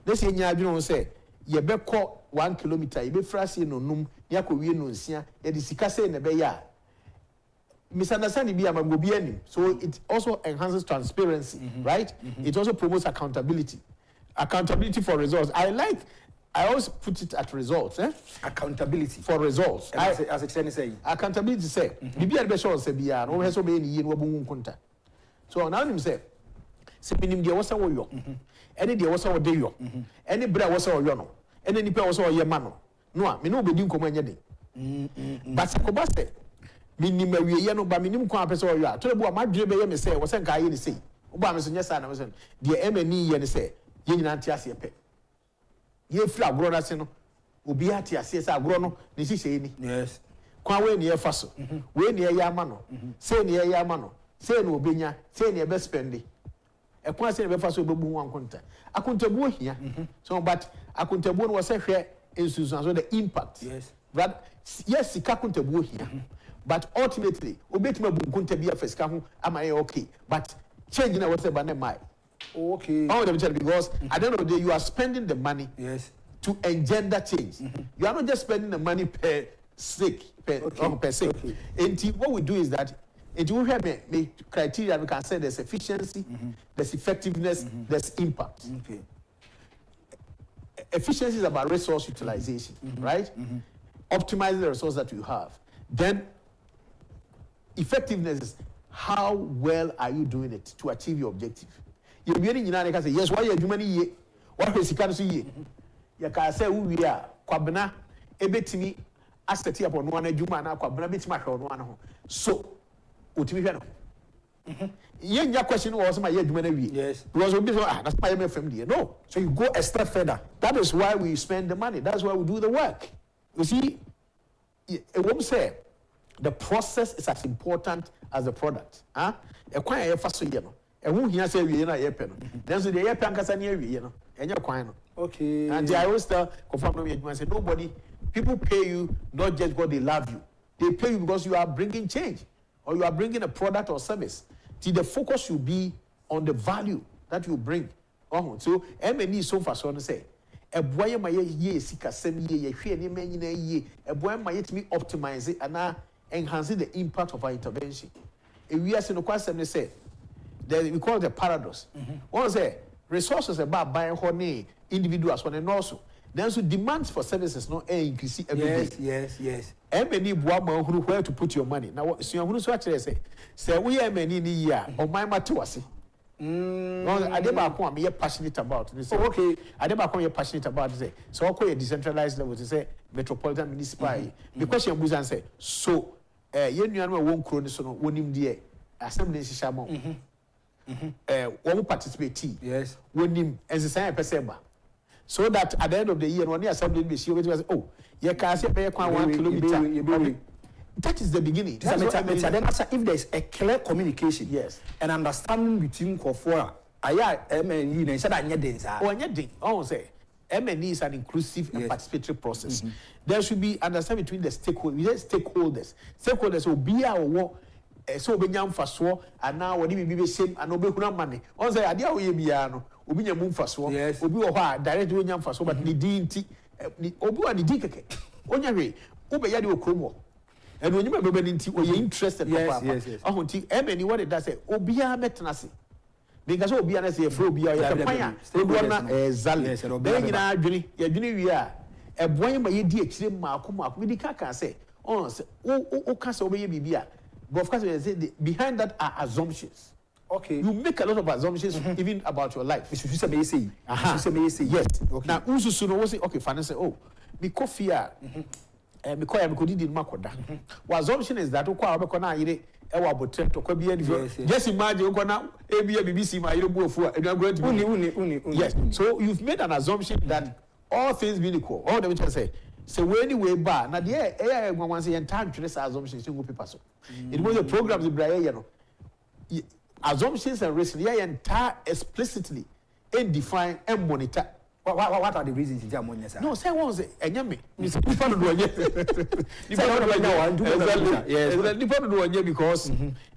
na say nya adwene on say ye be ko 1 kilometer ye be frase no num ya ko wie no nsia ye de sika say na be ya misunderstanding be am go be anim. So it also enhances transparency, right? It also promotes accountability for results. I always put it at results, accountability for results. As it say accountability say bibi be sure say bia no we so be ni no wabu nkunta. So now him say minim de wosa wo yo ene de wosa wo de yo ene bra wosa wo yo no ene nipa wosa wo ye ma no a me no obedi nkomo anya de but ko say minim awie ye no ba minim kwa pese wo yo a to bu a madwere be ye me say wo se nka ye ni sei wo ba me so nyesa na me say de emani ye ne say ye nyina ntia se pe ye firi agro na se no obi ati ase se agro no ne hihye ni yes kwa we ne ye fa so we ne ye ama no se ne ye ama no se ne obenya se ne be spendi e kwa se ne be fa so bebu wan konta akontabu ohia so but akontabu no se hwe ensusan so the impact yes but yes sika akontabu ohia but ultimately obetima bu konta bia fasika ho ama ye okay but change na what say ba na mai okay because at the end of the day you are spending the money yes to engender change. You are not just spending the money per se. Okay. And what we do is that we have the criteria. We can say there's efficiency, there's effectiveness, there's impact. Okay. Efficiency is about resource utilization, right? Optimizing the resource that you have. Then effectiveness is how well are you doing it to achieve your objective. You're beginning to say yes. Why you do money? What is the ya ka say wi a Kwabena ebetimi asset up on one adwuma na Kwabena betimi ahwe ono ho so otimi hwe no nya question was my adwuma na wi yes because obi so that's my FM there no so you go a step further. That is why we spend the money, that's why we do the work. You see, a woman say the process is as important as the product. E kwan ya fa so ye no e hu hia say wie na ye pe no then so the ye pe ankasa na wie no enye kwan no. Okay. And I always tell confirm say nobody, people pay you not just because they love you. They pay you because you are bringing change or you are bringing a product or service. See, the focus should be on the value that you bring. So, MNE so far so say, a boy my ye sika sem ye hwe ni manyina ye, a boy my yet me optimize it and enhance the impact of our intervention. If we are saying no say, we call it a paradox. One say resources about buying honey. Individuals when and also then so demands for services no increase every day. Yes. Many boama who where to put your money. Now so who so actually say we are many year or my matuasi. I never come be passionate about this. Okay, I never come here passionate about this. So I call a decentralized level to say metropolitan municipality. The question was answer. So you know one crony so one him there assembly shamo. One participate. Yes. One him as a sign per so that at the end of the year, when the assembly be sure, oh, you can say pay 1 kilometer. That is the beginning. If there is a clear communication, yes, and understanding between Kofora, MNE, and said I need this. Oh, anything. Oh, say MNE is an inclusive and participatory process. There should be understanding between the stakeholders. Stakeholders will be our work. So be nyam faso and now what be same and obe kuna money. On say adia we bia no obi nyam faso obi wo ha direct we nyam faso but ni di nti obi wa ni di keke onya hwe obe ya de okromo and when you be nti o ye interested papa oh nti emeni what it does say obi a metenase because obi a na say fro obi a ye kwan obi na ezale be nyina adwene ye adwene wi a eboan ma ye di akire maako bi di kaka say on say o ka say obi ye bibia. But of course, behind that are assumptions. Okay. You make a lot of assumptions even about your life. Yes. Okay. Now, ususu no say okay, finance say oh, me coffee me call me could did makoda. What assumption is that okwa obeko na yire e wa botre to kwa bia ni. Just imagine okwa na e bia BBC ma yire buofu e na going to uni. Yes. So you've made an assumption that all things being equal, all the which say so anyway ba na the AI one say entire trace assumptions in paper so it was a programs in Brian you know assumptions and risks yeah entire explicitly and define and monitor What are the reasons you are sir? No, say one say enyame. Me say nipa do onye. Yes, nipa do onye because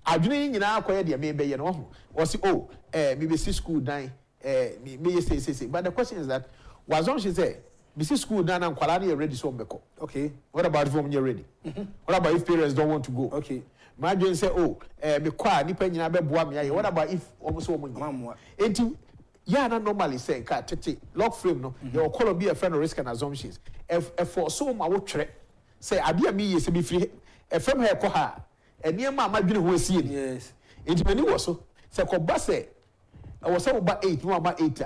adwene nyina akoye de me be ye no ho. O say oh, me be see school dan me say. But the question is that was on she say me see school dan and kwala na ready so mbeko. Okay. What about if you ready? What about if parents don't want to go? Okay. My dream say oh, me kwa nipa nyina be boa me aye. What about if almost so Mamwa. Enti yeah, not normally say tete lock frame no. Your column be a friend of risk and assumptions. If for so my work say abia me yes be free. If from here ko ha, and near my dream who see it. Yes. Into many was so. Say ko ba say I was about 8, no about 8.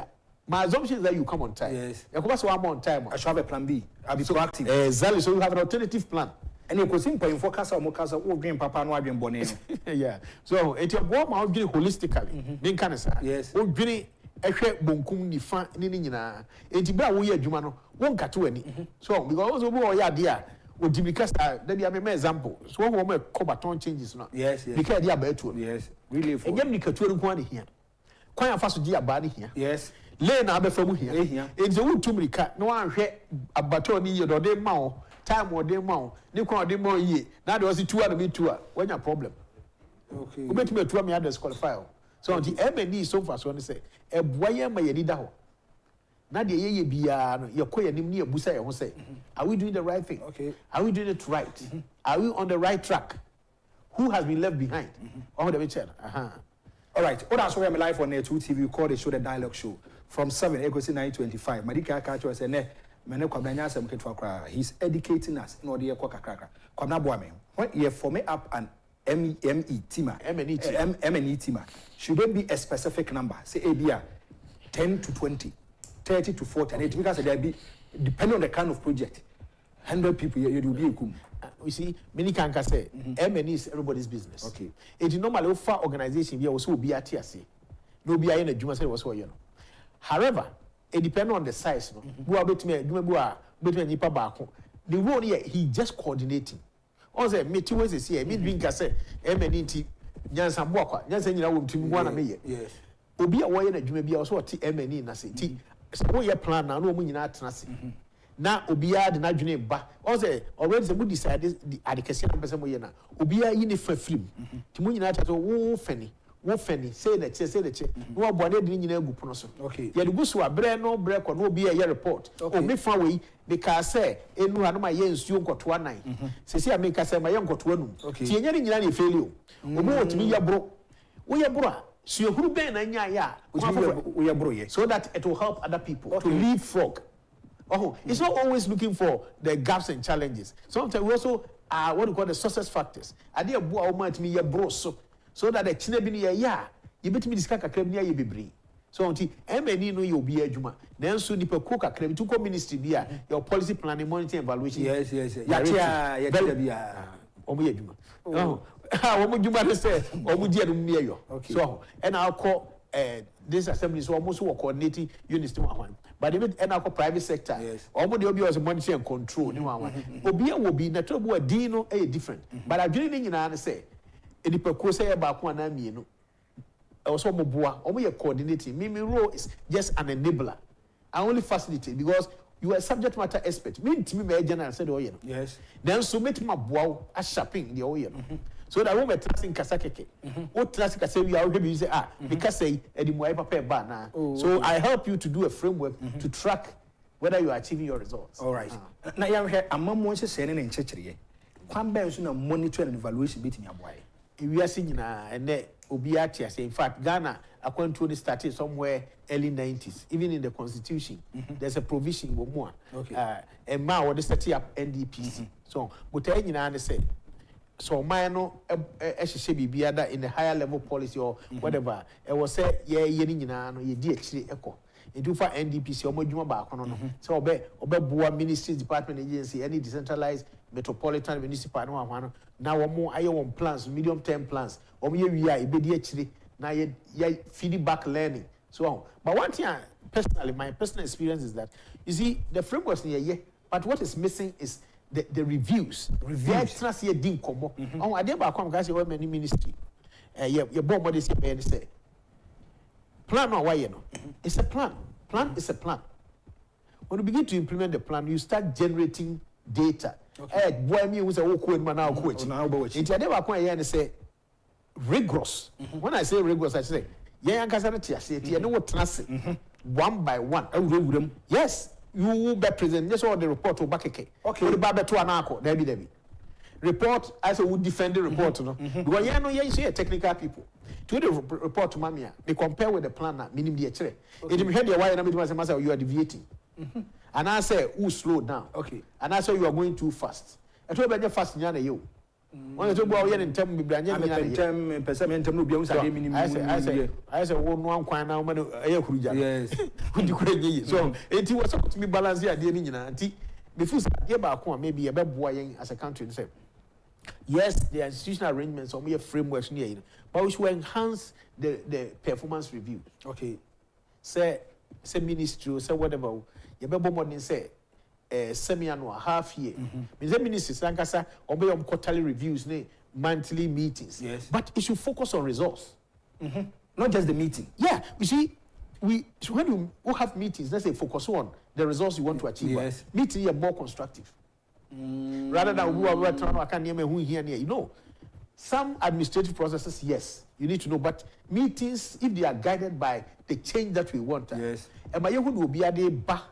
My assumption is that you come on time. Yes. You come so on time. I should have a plan B. I'll be proactive. Exactly. So you have an alternative plan. And you could simply in focus on Mokasa or green papa no abin bonnet. Yeah. So it's a warm out holistically. Being kind of sad. Yes. Oh, Guinea. Ehwe bonkum ni fa ni nyina enti bra wo ye adwuma no won kato ani so because wo bo ya de a o dimika sta da bia me example so wo mo baton changes no yes because dia ba etu yes really for enyam ni kato nko ani hia kwan afa so dia ba ni hia yes le na abefa mu hia enti wo tumrika no anhwe abaton ni ye do de ma wo time wo de ma wo ni kwan de ma ye na de wo si tuwa na me tuwa wanya problem okay wo betumi tuwa me others qualify. So the MNE so far so say e boye ma yedi da ho na de ye bia no ye koye nim ne abusa ye ho say are we doing the right thing? Okay. Are we doing it right? Are we on the right track? Who has been left behind? Oh, the chair. All right. Oh, that's why I'm live on 2 TV. We call the show the Dialogue Show from 7 Egosi 9:25. Madika Kacho say ne mene Kwabena asem ketwa kra. He's educating us in order kwa kakra. Kwabena boame. When you form up an MNE team. Should there be a specific number? Say ABR 10 to 20, 30 to 40, and it because there be depending on the kind of project. 100 people you will be a you see, many can say MNE is everybody's business. Okay. It is normally for organization we also be at TSC. No be in a Juma say was you know. However, it depends on the size. No, the role here he just coordinating. Also, me two ways is here. Me drink say MNE nyansa boakwa nyansa nyina wo ntumi ho na meye yes obi a wo ye na dwuma bia wo so ti MNE na se ti so ye plan na no mu nyina atena se na obi a de na dwene ba also already se mu decide the adekese na pese mo ye na obi a yi ne fa film ti mu nyina atato wo fani say na che no abo na de nyina agu pono so okay ye de gusu abre no bre ko no obi a ye report o me fa we because say enu ha no ma ye nsuo nkoto anan se se make say ma ye nkoto anum ti ye nyane nyina na fail o omo otimi ye bro wo ye bro a suo huru ben na nya ya wo ye bro ye so that it will help other people to leapfrog. Oh, it's not always looking for the gaps and challenges. Sometimes we also what we call the success factors. Idea bo a woman me ye bro so that the chine bi ne ya you bet me discuss kakra bi ne ye bebre. So until MNE no you be adwuma. Then so nipa ko kakra bi to ko ministry bi a your policy planning monitoring evaluation. Yes. Ya bia omo ye adwuma. Oh. Omo dwuma say omo di adum ne yo. So and I call this assembly so almost work coordinating units to one. But even and our private sector, almost the obvious monitoring and control. Obi will be natural boy dino a different. But I didn't in say any percose about one and me. Also, Moboa, only coordinating. Mimi role is just an enabler. I only facilitate because you are subject matter expert. Me to me, general said, oh, yes. Then so make my bow as shopping the oil. So that woman trusting Kasakeke. What trust say we are already say because say Edimwa paper banner. So I help you to do a framework to track whether you are achieving your results. All right. Now you have a mom wants to say in church. Kwabena so na monitor and evaluation bit in your boy. We are seeing and Obiati say in fact Ghana according to the started somewhere early 90s. Even in the constitution, there's a provision more. Okay. And now what they set up NDPC. So but I say so mine should be other in the higher level policy or whatever. It was said, yeah, ye did echo. It do for NDPC or Mojuma back on. So obey Ministry Department Agency, any decentralized metropolitan municipal now more I want plans, medium term plans, or we are immediately now ye feedback learning. So on. But one thing personally, my personal experience is that you see the framework here, but what is missing is the reviews. Trust ye din komo. Oh, I did back because you many ministry. You born what they say. Plan or why you know? It's a plan. Plan is a plan. When you begin to implement the plan, you start generating data. Boy, me was a walk with man now coach. It's a never quite and say rigorous. When I say rigorous, I say, yeah, I say, you know what, one by one. Yes, you will be present. Yes, all the report to Boakye. Okay, the Baba to Anako, Debbie. Report as a would defend the report, no? Because you know, you see technical people. To the report to Mamia, they compare with the planner, minimum the chere. It will head your why and you are deviating. And I say, who slow down? Okay. And I say you are going too fast. I told you fast nyana you. When you talk about in term be brand I say one kwan now man yes. So it was supposed to be balanced here the nyina anti before say ba ko maybe e be boa yen as a country say yes, the institutional arrangements or mere frameworks near but we should enhance the performance review. Okay. Say ministry, say whatever. You be more than say semi-annual, half year. Means the ministry sankasa obey quarterly reviews, monthly meetings. Yes. But it should focus on results. Not just the meeting. Yeah. You see, when you have meetings, let's say focus on the results you want to achieve. Yes. Meetings are more constructive. Rather than who are trying to name who here near. You know, some administrative processes, yes, you need to know. But meetings, if they are guided by the change that we want, yes, and my young will be a day ba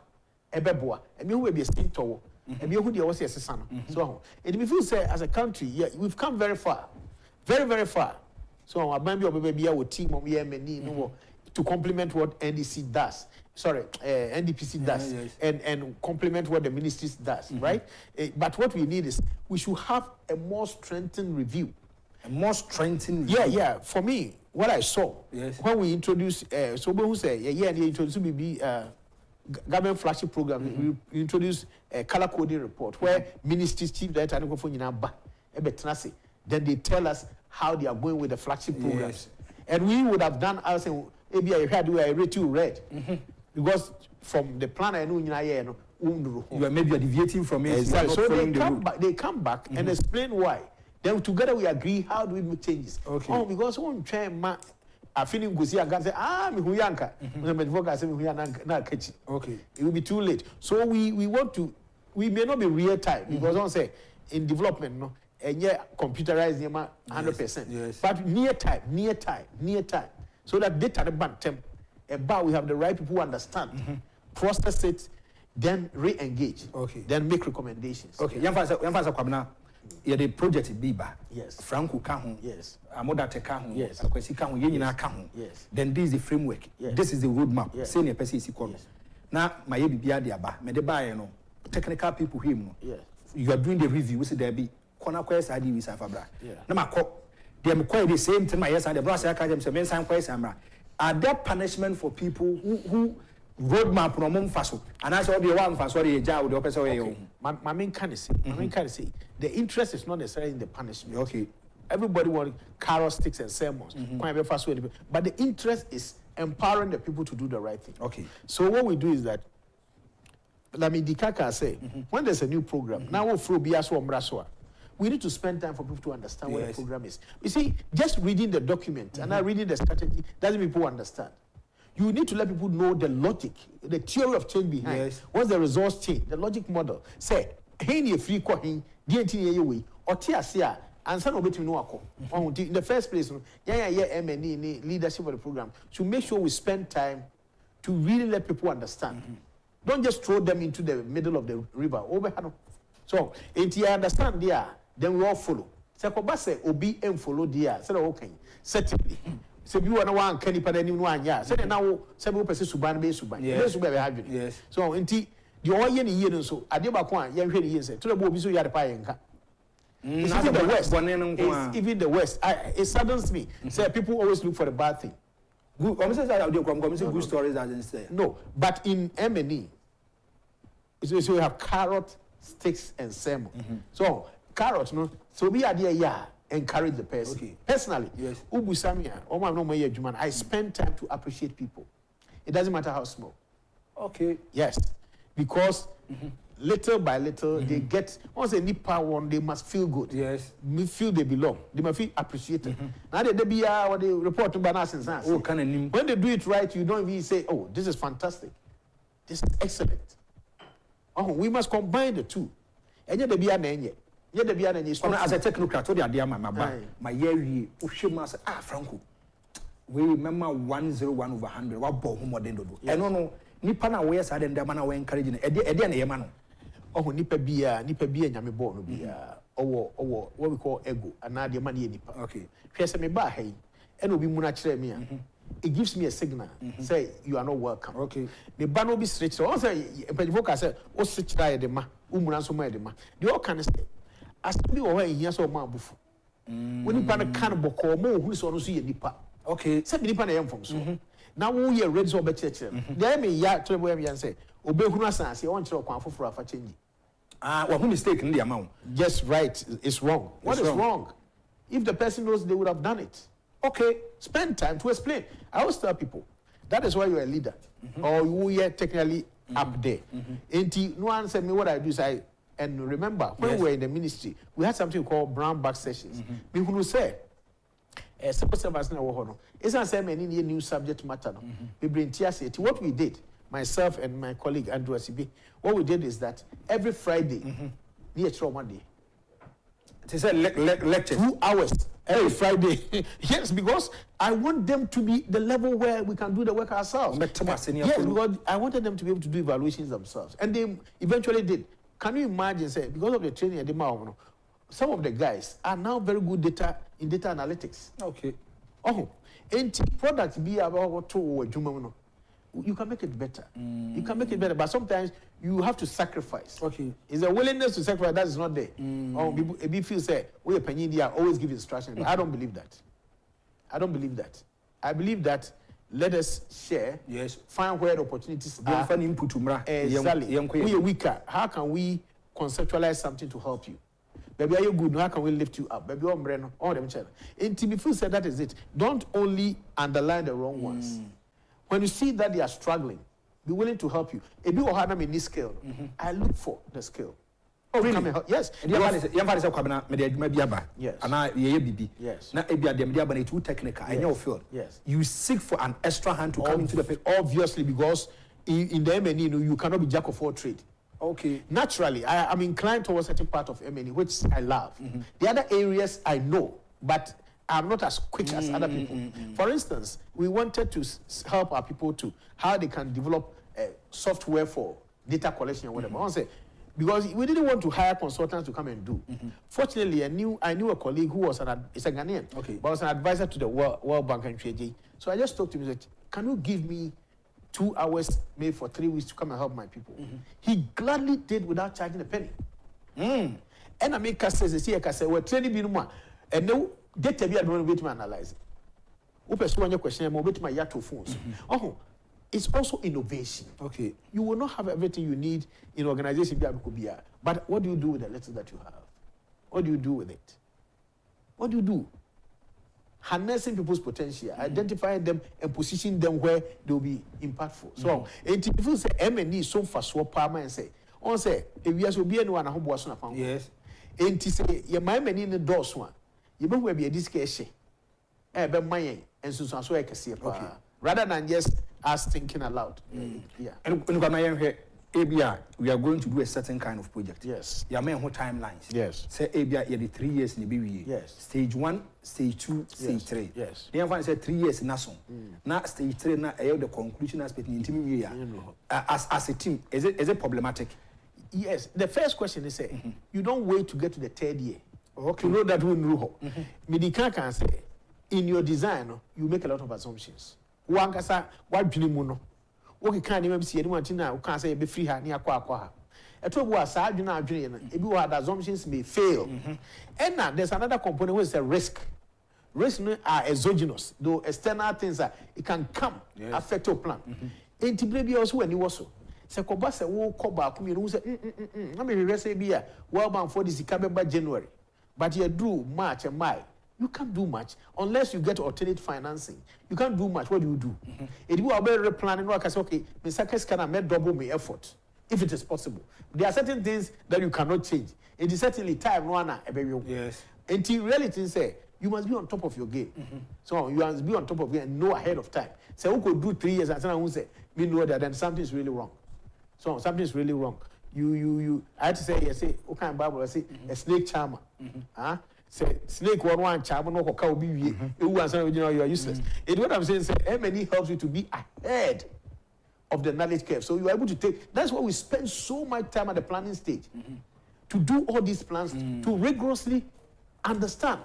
ebeboa, and you will be a state tower, and you will also a son. So, it if you say as a country, yeah, we've come very far, very, very far. So, I remember your baby our team of no to complement what NDC does. Sorry, NDPC does, and complement what the ministries does, right? But what we need is we should have a more strengthened review. A more strengthened review? Yeah. For me, what I saw when we introduced, so who say, they introduced government flagship program, we introduced a color coding report where ministries, chief director, then they tell us how they are going with the flagship programs. And we would have done, I was saying, maybe I had I rate you red. Because from the plan I know you are maybe deviating from it. So they come back and explain why. Then together we agree how do we make changes. Okay. Oh, because one try I feeling go see and say me huyanka. Okay. It will be too late. So we want to we may not be real time because don't say in development no and yet computerized 100%. Yes. But near time. So that data the bank about we have the right people who understand, process it, then re-engage, then make recommendations. Okay, Yamfasa Kwabena, you the project Biba, yes, Franco Kahun, yes, Amodate Kahun, yes, Akwesi Kahun, Yenina Kahun, yes. Then this is the framework, this is the roadmap, senior person is equal. Now, my Bia Diaba, Medeba, no technical people here, you are doing the review, we say there be corner quest ID with Safabra. Now, my cop, they are quite the same thing, my yes, and the brass academy, so men sign quest, are there punishment for people who roadmap no mum faso and I saw the one faso the jaw the person my main can say the interest is not necessarily in the punishment. Okay, everybody want carrot sticks and sermons, but the interest is empowering the people to do the right thing. Okay, so what we do is that let me Dikaka say when there's a new program now we need to spend time for people to understand what the program is. You see, just reading the document and not reading the strategy doesn't mean people understand. You need to let people know the logic, the theory of change behind. Yes. What's the resource chain, the logic model. Say, hey, you free coin, DNT way, or TSA, and some of it no in the first place, MNE leadership of the program to make sure we spend time to really let people understand. Don't just throw them into the middle of the river. So, if you understand there, then we all follow. Say, obi and follow there. Say, okay, certainly. So you are one candy pada ni one ya. Say now, say we person suban be suban. Yes. So inti the all year so adeba kwa ye hwe ni say. To the bobi so ya de pa yenka. Even the West. Even the West. It saddens me. Say people always look for the bad thing. Good. Good stories as say. No, but in M&E, so you have carrot, sticks, and sermon. So carrot, no. So we are there, encourage the person. Okay. Personally, yes. I spend time to appreciate people. It doesn't matter how small. Okay. Yes, because little by little they get. Once they need power, they must feel good. Yes, feel they belong. They must feel appreciated. Now they be what they report to bananas and sense. Oh, when they do it right, you don't even say, "Oh, this is fantastic. This is excellent." We must combine the two. And yet, the be an enye. Yet, the be an enye. As a technocrat, the idea, my year, Ushima, Franco. We remember 101 over 100. What ball more than do? And no, Nipana, where's I then the man away encouraging Edian Yamano. Nipa bia, nyame born be or what we call ego, and now the money nipa. Okay. Here's me ba hey, and will be munachre me. It gives me a signal. Say you are not welcome. Okay. The ban will be straight. So also, I said, "Oh, switch die the ma, umuranso ma the ma." The all can say, "As to be away here so ma bufu." When you pan a can boko mo who is on see nipa. Okay. Say nipa na yam from so. Now we are ready to be church. There may ya to boy me say, "Obe hunu asan say on chiro kwan foforo afa change." What mistake in the amount? Just right. It's wrong. What is wrong? If the person knows, they would have done it. Okay, spend time to explain. I always tell people, that is why you're a leader, or you are technically up there. And no one said me what I do is and remember, when we were in the ministry, we had something called brown bag sessions. Me who say, suppose it's not saying any new subject matter. We bring TSA. What we did, myself and my colleague Andrew Asibi, what we did is that every Friday, near trauma day, it's a lecture, 2 hours. Every Friday. Yes, because I want them to be the level where we can do the work ourselves. Yes, because I wanted them to be able to do evaluations themselves. And they eventually did. Can you imagine, say, because of the training at the some of the guys are now very good in data analytics. Okay. Oh, and products be about what to you can make it better. You can make it better, but sometimes you have to sacrifice. Okay. Is a willingness to sacrifice that is not there. Or people feel say, we are always give instructions. But I don't believe that. I don't believe that. I believe that let us share. Yes. Find where the opportunities are. Exactly. We are weaker. How can we conceptualize something to help you? Baby, are you good? How can we lift you up? Baby, all them channel. And Timothy said that is it. Don't only underline the wrong ones. When you see that they are struggling, be willing to help you. If you have them in this skill, I look for the skill. Oh, really? Yes. Yes. Yes. Now, too technical. I know field. Yes. You seek for an extra hand to come into the picture. Obviously, because in the MNE, you cannot be jack of all trade. Okay. Naturally, I'm inclined towards certain part of MNE, which I love. The other areas I know, but I'm not as quick as other people. For instance, we wanted to help our people to how they can develop software for data collection or whatever. I say, because we didn't want to hire consultants to come and do. Fortunately, I knew a colleague who was it's a Ghanaian, but was an advisor to the World Bank and Agyei. So I just talked to him and said, "Can you give me 2 hours, maybe for 3 weeks, to come and help my people?" He gladly did without charging a penny. And I make us say, "We're training more." And no data be able to analyze it. Open question, I'm with my yato phones. Oh, it's also innovation. Okay. You will not have everything you need in organization, but what do you do with the little that you have? What do you do with it? What do you do? Harnessing people's potential, identifying them and positioning them where they will be impactful. So, if you say M&E so fast, so palm and say, on say, if you will be anyone, I hope was not found. Yes. And to say, your mind in the doors one. You know where be a discussion. But my and so I can see rather than just us thinking aloud. Yeah. And ABR, we are going to do a certain kind of project. Yes. You may have timelines. Yes. Say ABR, you 3 years in the BBA. Yes. Stage 1, stage 2, stage 3. Yes. Then I said 3 years in Nason. Now stage 3, now the conclusion aspect in intermediate. As a team, is it problematic? Yes. The first question is say, you don't wait to get to the 3rd year. Okay. To know that we know. Medicare can say, in your design, you make a lot of assumptions. One can say, what do you know? Okay, can't even see anyone now, can't say be free near Kwakwa. A two was sad, you know, if you had assumptions may fail. And now there's another component which is a risk. Risks are exogenous, though external things are, it can come, affect your plan. And to be also when you also. Se kobasa wo koba kumi no say na me rese bia well bound for this by January, but you do March and May. You can't do much unless you get alternate financing. You can't do much. What do you do? If you are very planning, I can say, okay, Mr. Can I make double my effort if it is possible? There are certain things that you cannot change. It is certainly time one. Yes. Until reality say you must be on top of your game. So you must be on top of it and know ahead of time. So who could do 3 years and someone who say, we know that then something is really wrong. So something is really wrong. I had to say, what kind of Bible? I say, a snake charmer. Say, snake one charmer, no cow be you answer, you are useless. It what I'm saying, say, M&E helps you to be ahead of the knowledge curve. So you are able to take, that's why we spend so much time at the planning stage to do all these plans, to rigorously understand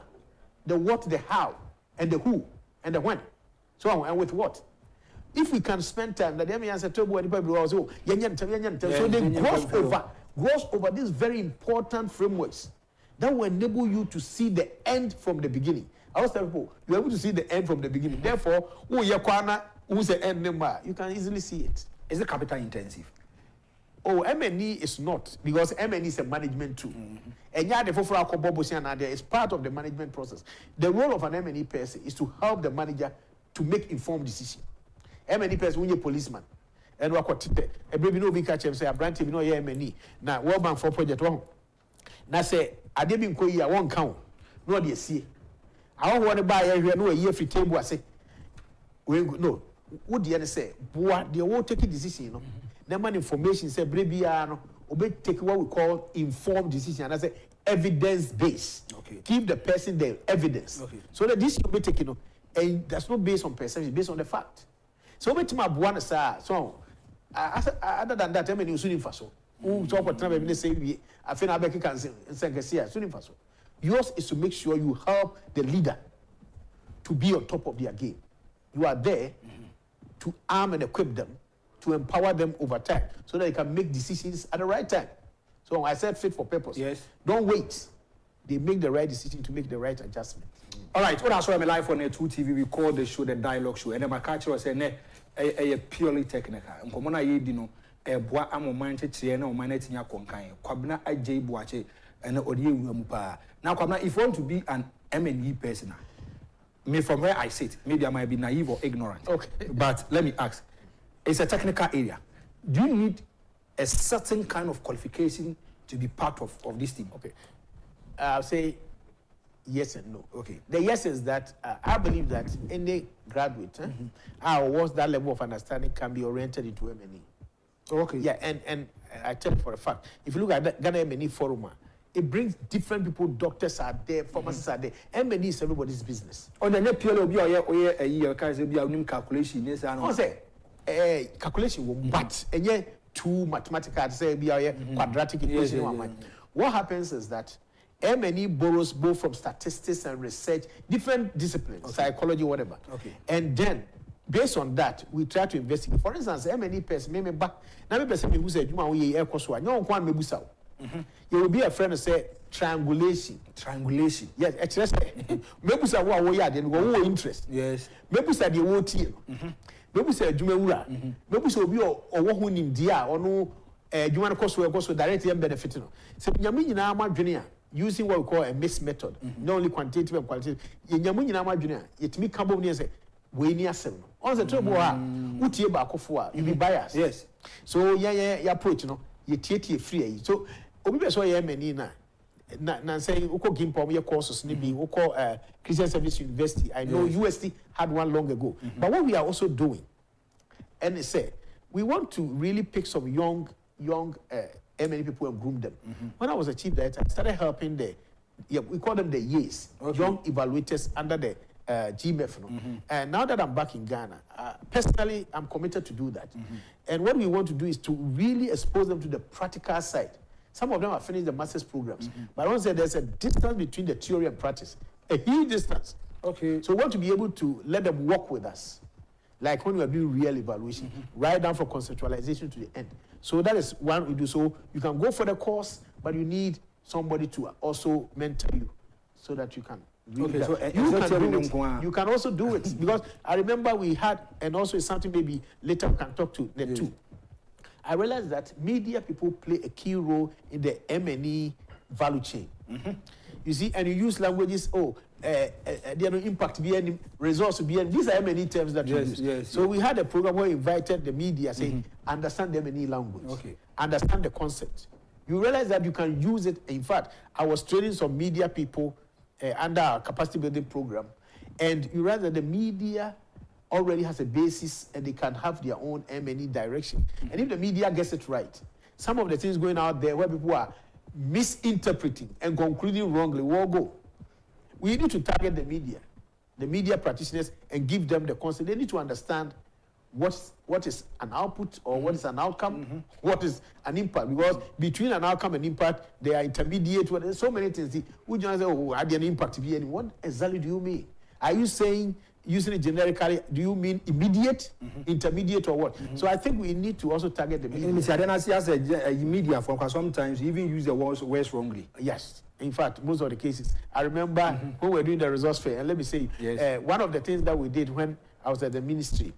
the what, the how, and the who, and the when. So, and with what? If we can spend time, that they answer to anybody so they gross over these very important frameworks that will enable you to see the end from the beginning. I always tell people, you're able to see the end from the beginning. Therefore, who's the end number? You can easily see it. Is it capital intensive? Oh, M&E is not, because M&E is a management tool. And it's part of the management process. The role of an M&E person is to help the manager to make informed decisions. M&E person, when you're a policeman, and what a baby no be catch him say, a branch, you know, M&E. Now, World Bank for project one. Now, say, I didn't go here, one count. No, they see. I don't want to buy a year free table. I say, no, what do you say? Boy, they won't take a decision, you know. Number information say, baby, obey take what we call informed decision. And I say, evidence based. Okay. Give the person the evidence. Okay. So that this will be taken, and that's not based on perception, it's based on the fact. So we my buana so other than that, I mean you soon faso. Who talk what time they say we I feel I can say soon faso. Yours is to make sure you help the leader to be on top of their game. You are there to arm and equip them, to empower them over time, so that they can make decisions at the right time. So I said fit for purpose. Yes. Don't wait. They make the right decision to make the right adjustment. All right, what I saw in my life on 2 TV, we call the show the dialogue show, and then my culture was saying, a purely technical. And come on, I know a boy, I'm a mind to Tiana or Manetia Conkai, Kwabena, Agyei, Boakye, and Odyei. Now, Kwabena, if you want to be an M&E person, me from where I sit, maybe I might be naive or ignorant. Okay. But let me ask, it's a technical area. Do you need a certain kind of qualification to be part of this team? Okay. I'll say yes and no. Okay. The yes is that I believe that any graduate what's that level of understanding can be oriented into M&E. Okay. Yeah, and I tell you for a fact, if you look at that Ghana M&E forum, it brings different people. Doctors are there, pharmacists are there. M&E is everybody's business. On the purely be a year, calculation. Yes, I know. Say calculation, but and yet two mathematical say be a quadratic equation. What happens is that M&E borrows both from statistics and research, different disciplines, psychology, whatever. Okay. And then, based on that, we try to investigate. For instance, M&E person, maybe back, now person who said, you know, we air course one, you know, one maybe so. You will be a friend and say, triangulation. Triangulation. Yes, actually, maybe so what we are, then go interest. Yes. Maybe so the whole team. Maybe so Jumura. Maybe so be or who in dia or no, you want to cost directly and benefit. So, Yamini Nama Junior. Using what we call a mixed method, not only quantitative and qualitative. In Yamunya Junior, it me come over say, we near 7. On the trouble, Uti akufo-addo, you be biased. Yes. So, yeah, approach, you know, you take free. So, Obi so M&E na say, Uko Gimpom, your courses, maybe, Uko Christian Service University. I know UST had one long ago. But what we are also doing, and they say, we want to really pick some young M&E people and groom them. When I was a chief director, I started helping we call them the Agyeis, young evaluators under the GMF. And now that I'm back in Ghana, personally, I'm committed to do that. And what we want to do is to really expose them to the practical side. Some of them have finished the master's programs. But I want to say there's a distance between the theory and practice, a huge distance. Okay. So we want to be able to let them work with us. Like when we are doing real evaluation, right down from conceptualization to the end. So that is one we do. So you can go for the course, but you need somebody to also mentor you so that you can really you can also do it. Because I remember we had, and also it's something maybe later we can talk to the two. I realized that media people play a key role in the M&E value chain. You see, and you use languages, there no impact be any results be any. These are M&E terms that you use. So we had a program where we invited the media saying, understand the M&E language, understand the concept. You realize that you can use it. In fact, I was training some media people under our capacity building program, and you realize that the media already has a basis and they can have their own M&E direction. And if the media gets it right, some of the things going out there where people are misinterpreting and concluding wrongly will go. We need to target the media practitioners, and give them the concept. They need to understand what is an output or what is an outcome, what is an impact. Because between an outcome and impact, they are intermediate. There's so many things. We just say, oh, I did an impact. What exactly do you mean? Are you saying, using it generically, do you mean immediate, intermediate, or what? So I think we need to also target the media. Mr. Adenasi has a media from sometimes you even use the words wrongly. Yes. In fact, most of the cases. I remember when we were doing the resource fair, and let me say, one of the things that we did when I was at the ministry,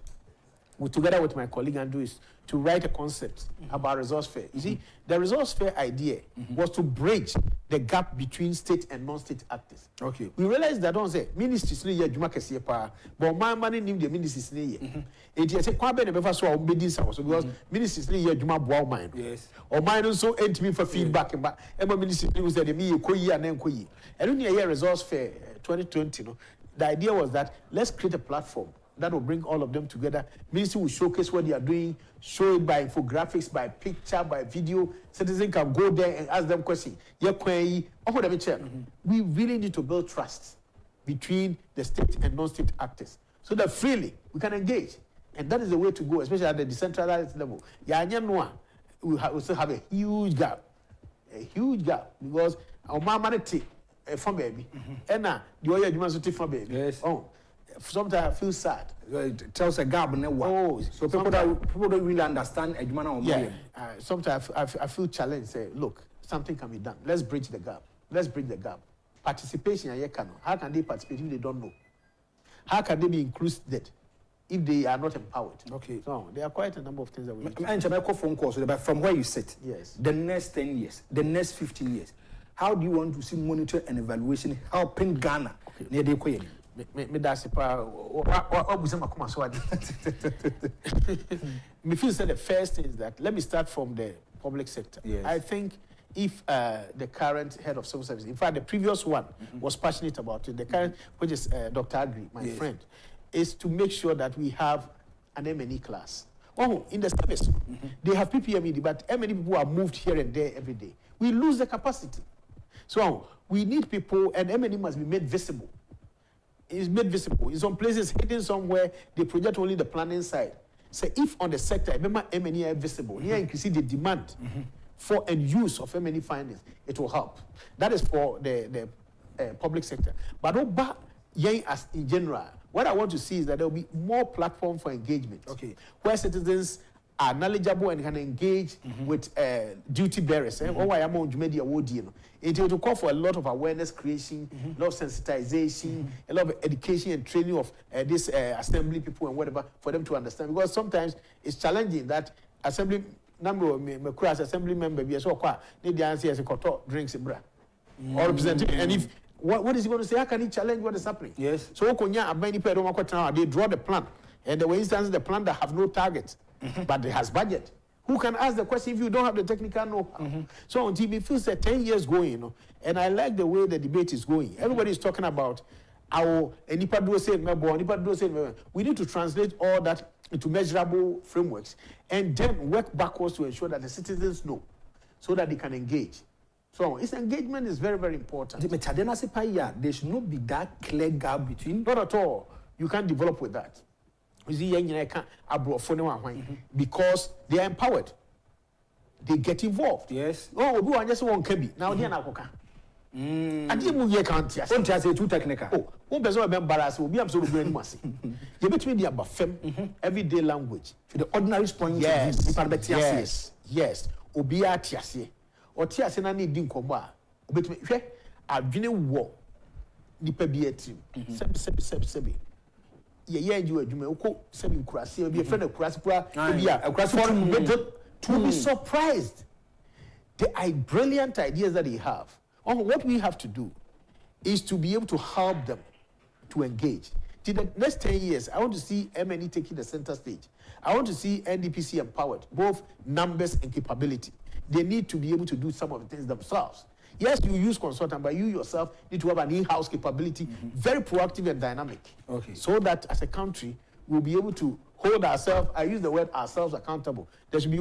together with my colleague Andrew, is to write a concept about resource fair. You see, the resource fair idea was to bridge the gap between state and non-state actors. Okay. We realized that don't say ministries ni juma kesiye pa, but my money nim the ministries ni ye. It is a Kwabena befa so obedi sa so because ministries ni juma boa mind. Yes. Or mine so ent me for feedback but every ministry was that me ko yi and ko yi. And when you hear resource fair 2020, no, the idea was that let's create a platform that will bring all of them together. Ministry will showcase what they are doing, show it by infographics, by picture, by video. Citizens can go there and ask them questions. We really need to build trust between the state and non-state actors so that freely we can engage. And that is the way to go, especially at the decentralized level. We still have a huge gap. Because our money from baby. And now, the other human from baby. Yes. Oh. Sometimes I feel sad. It tells a gap in so people don't really understand sometimes I feel challenged. Say, look, something can be done. Let's bridge the gap. Participation, how can they participate if they don't know? How can they be included if they are not empowered? Okay. So there are quite a number of things that we need to do. And phone calls, but from where you sit, yes, the next 10 years, the next 15 years, how do you want to see monitor and evaluation helping Ghana? Okay. Me feel that the first thing is that let me start from the public sector. Yes. I think if the current head of civil service, in fact the previous one was passionate about it, the current, which is Dr. Agyei, my friend, is to make sure that we have an M&E class. Oh, in the service, they have PPMED, but M&E people are moved here and there every day. We lose the capacity. So we need people, and M&E must be made visible. It's made visible. In some places, hidden somewhere, they project only the planning side. So if on the sector, remember M&E are visible, here increase the demand for and use of M&E findings, it will help. That is for the public sector. But as in general, what I want to see is that there will be more platform for engagement. Okay. Where citizens are knowledgeable and can engage with duty bearers. It will call for a lot of awareness creation, a lot of sensitization, a lot of education and training of this assembly people and whatever for them to understand. Because sometimes it's challenging that assembly assembly member be so need the answer as a drinks bra or representative. And if what is he going to say? How can he challenge what is happening? Yes. So they draw the plan, and there were instances the plan that have no target. But it has budget. Who can ask the question if you don't have the technical know-how? So on TV feels that 10 years going, and I like the way the debate is going. Everybody is talking about our we need to translate all that into measurable frameworks and then work backwards to ensure that the citizens know so that they can engage. So its engagement is very, very important. There should not be that clear gap between. Not at all. You can't develop with that. Because they are empowered. They get involved. Yes. Oh, we just one can be. Now they are not. I didn't move here can't you? Don't say too technical. Oh, one person will embarrass will be absolutely very massive. You between the above everyday language. For the ordinary point. Yes. Obia tiase. Or tiase na need din koba. Obetumi hwe adwene wo nipa bi atim. Sebi. Ye you adwuma uko sebi nkurase obi e friend nkurase kura obi a nkurase to be surprised. The brilliant ideas that they have. What we have to do is to be able to help them to engage. In the next 10 years, I want to see M&E taking the center stage. I want to see NDPC empowered, both numbers and capability. They need to be able to do some of the things themselves. Yes, you use consultant, but you yourself need to have an in-house capability, very proactive and dynamic. Okay. So that as a country, we'll be able to hold ourselves, I use the word ourselves accountable. There should be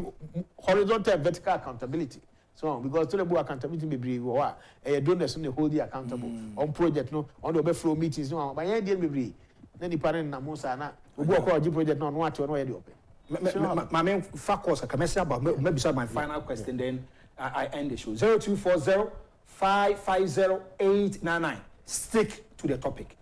horizontal and vertical accountability. So, because to the board accountability may be donors on the hold you accountable on project, no, on the overflow meetings, no, by any be then the parent Namusana, we work on the project, not what to know. My main focus, I can say about maybe my final question, then I end the show. 0240-550-899. Stick to the topic.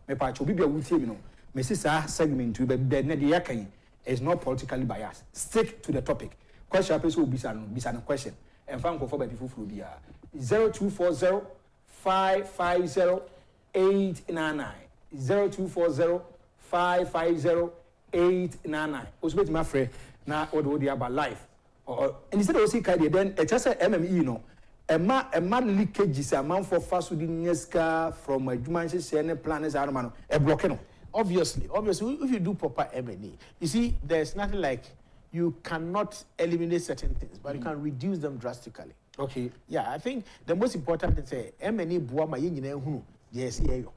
Me pa chobi bia wutie mi no. Me sisa segment we be na de yakan is not politically biased. Stick to the topic. Question person will bisa no question. And fan ko for baby fufuru bia. 0240-550-899. 0240-550-899. Osubet my friend na odi about life. Or instead of see kai then e just say MME no. Emma leakages amount for fast with Neska from a Jumanji Sene planners are a blocking. Obviously, if you do proper M&E, you see, there's nothing like you cannot eliminate certain things, but you can reduce them drastically. Okay. Yeah, I think the most important thing is M&E buama yinye hu yes ye yo.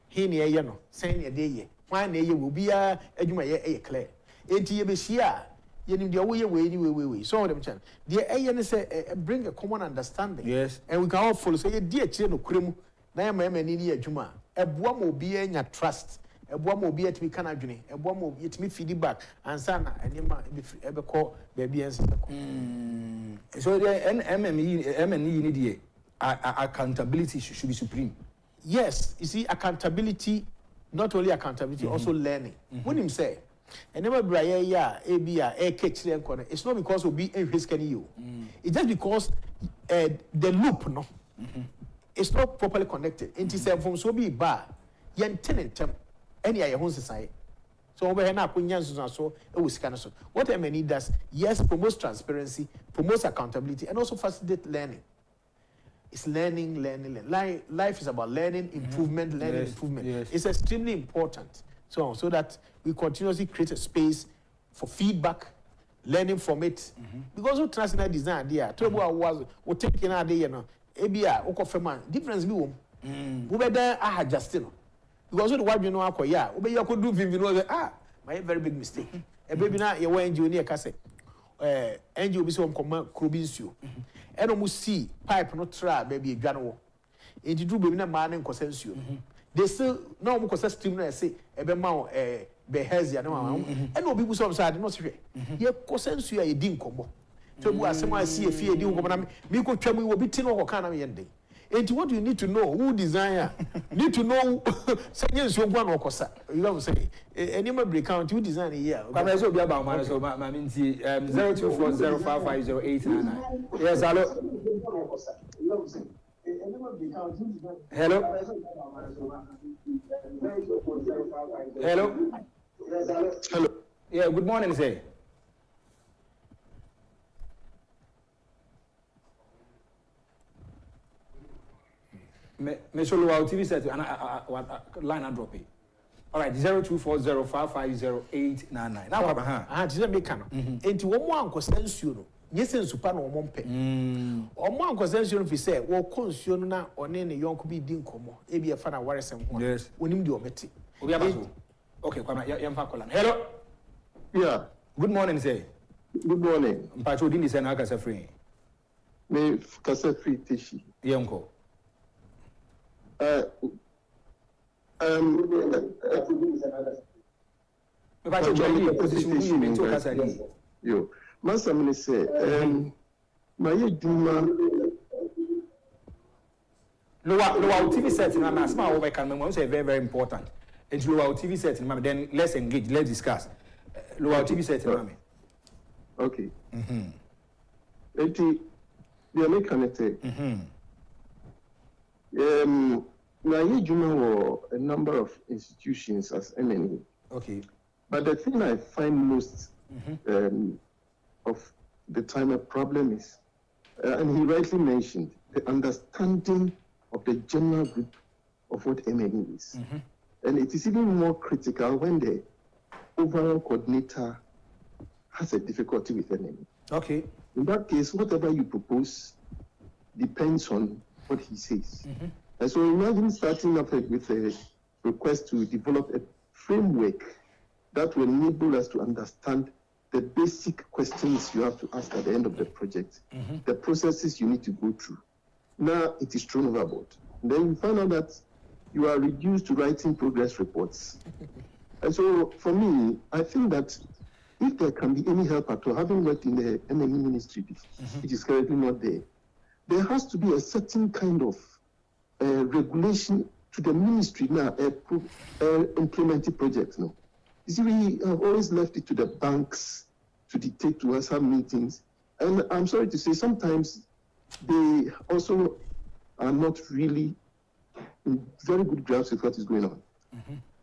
He ne ye no, sen ye dey. Why ne ye will be a ejuma ye clear. Enti ye be shia. Way. So them chan. The say bring a common understanding. Yes. And we can all follow. So you dear chino krimu. Na ya mama ni ya juma. Ebua mo be nya trust. Ebua mo be etimi kana dwene. Ebua mo etimi feedback. Ansa na enema ebe call baby ense ko. So the MME need the accountability should be supreme. Yes, you see accountability, not only accountability, also learning. When him say and never braye ya abia catch corner. It's not because we be in risk you. It's just because the loop no it's not properly connected. It is from so be bar yen tenant any your own society. So over here now so it was kind of so. What MNE does, yes, promotes transparency, promotes accountability, and also facilitate learning. It's learning. Life is about learning, improvement, improvement. Yes. It's extremely important. So that we continuously create a space for feedback, learning from it. Because we transfer design idea. Trouble was we taking idea, you know. Ebia okofema difference be wom. We be there adjusting. Because the what you know akoya, we be you could do vivino my very big mistake. A baby na ye wa NGO near kase. NGO be so come krobinsuo. And almost see pipe no tra baby dwano. Enti do baby na man en kosensuo. They still no more because stream no say ebe ma be hezia no and no people some side no say ye kosensu ya di nkomo to bu asem asi e fie di nkomo na me ko twam wo bi ti no ko kana me yende. And what you need to know, who designer, need to know, say yes, you want to okosa. You know what I'm saying? Any more break count, you design here. Come let's go about man, so my mean 0240-550-899. Yes, hello. Hello. Hello. Hello. Yeah, good morning, sir. Me show our TV set and line and drop it. All right, 0240-550-899. Now, just make can. Enti wo mo anko sensuo no. Nyese nsupa na omo mpe. Omo anko sensuo no fi say wo konsuo no na one ne yonko bi di nkomo. E bi e fa na waresem ho. Yes. Onim di ometi. Obi abaso. Okay, Kwabena, yam fa call. Hello. Yeah. Good morning, sir. Good morning. Mpacho di ni say na kasa free. Me kasa free tishi. Yonko. Yo, Master Minister, my Duma. Lower TV set in my small over can say very, very important. And lower TV set in my then let's engage, let's discuss. Lower TV set in my okay. They are not connected. Juma were a number of institutions as MNE. Okay. But the thing I find most of the time a problem is, and he rightly mentioned, the understanding of the general group of what MNE is. And it is even more critical when the overall coordinator has a difficulty with MNE. Okay. In that case, whatever you propose depends on what he says. And so imagine starting up with a request to develop a framework that will enable us to understand the basic questions you have to ask at the end of the project, the processes you need to go through. Now it is thrown overboard. Then you find out that you are reduced to writing progress reports. And so for me, I think that if there can be any help at all, having worked in the MNE ministry, which is currently not there, there has to be a certain kind of regulation to the ministry now, implementing projects now. You see, we have always left it to the banks to dictate to us, have meetings. And I'm sorry to say, sometimes they also are not really in very good grasp with what is going on.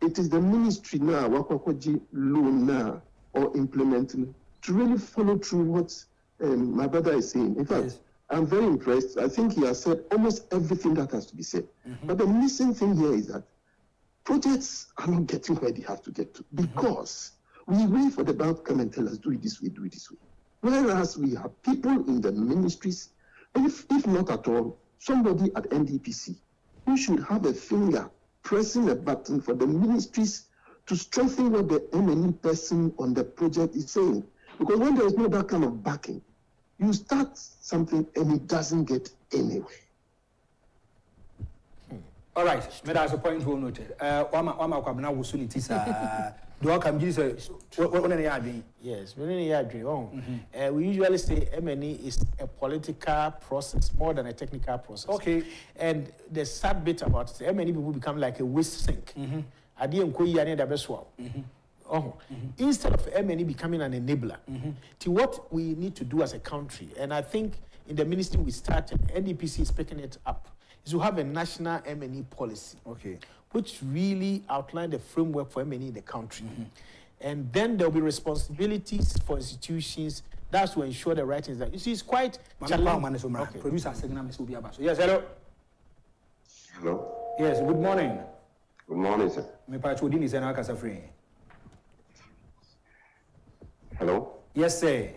It is the ministry now, Wakwakoji loan now, or implementing, to really follow through what my brother is saying. In fact, I'm very impressed. I think he has said almost everything that has to be said. But the missing thing here is that projects are not getting where they have to get to because we wait for the bank to come and tell us, do it this way, do it this way. Whereas we have people in the ministries, if not at all, somebody at NDPC who should have a finger pressing a button for the ministries to strengthen what the MNE person on the project is saying. Because when there is no that kind of backing, you start something and it doesn't get anywhere. All right, that's a point well noted. Wama Kwabena Wusuniti sa do I come use yes, we usually say MNE is a political process more than a technical process. Okay. And the sad bit about it, MNE people become like a waste sink. Instead of MNE becoming an enabler, to what we need to do as a country, and I think in the ministry we started, NDPC is picking it up, is to have a national MNE policy, which really outline the framework for MNE in the country. And then there will be responsibilities for institutions. That's to ensure the right things. That you see, it's quite challenging. Producer signal will be about. Yes, hello. Hello. Yes, good morning. Good morning, sir. Me patrolling is an free. Hello. Yes, sir.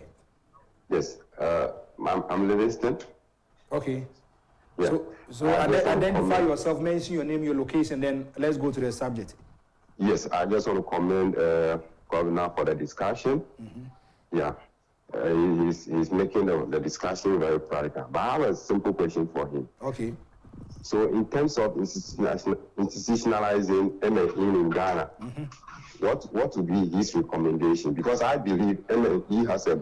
Yes. I'm Livingston. Okay. Yeah. So identify yourself, mention your name, your location, then let's go to the subject. Yes, I just want to commend Kwabena for the discussion. Yeah, he's making the discussion very practical. But I have a simple question for him. Okay. So in terms of institutionalizing MNE in Ghana, what would be his recommendation? Because I believe MNE has a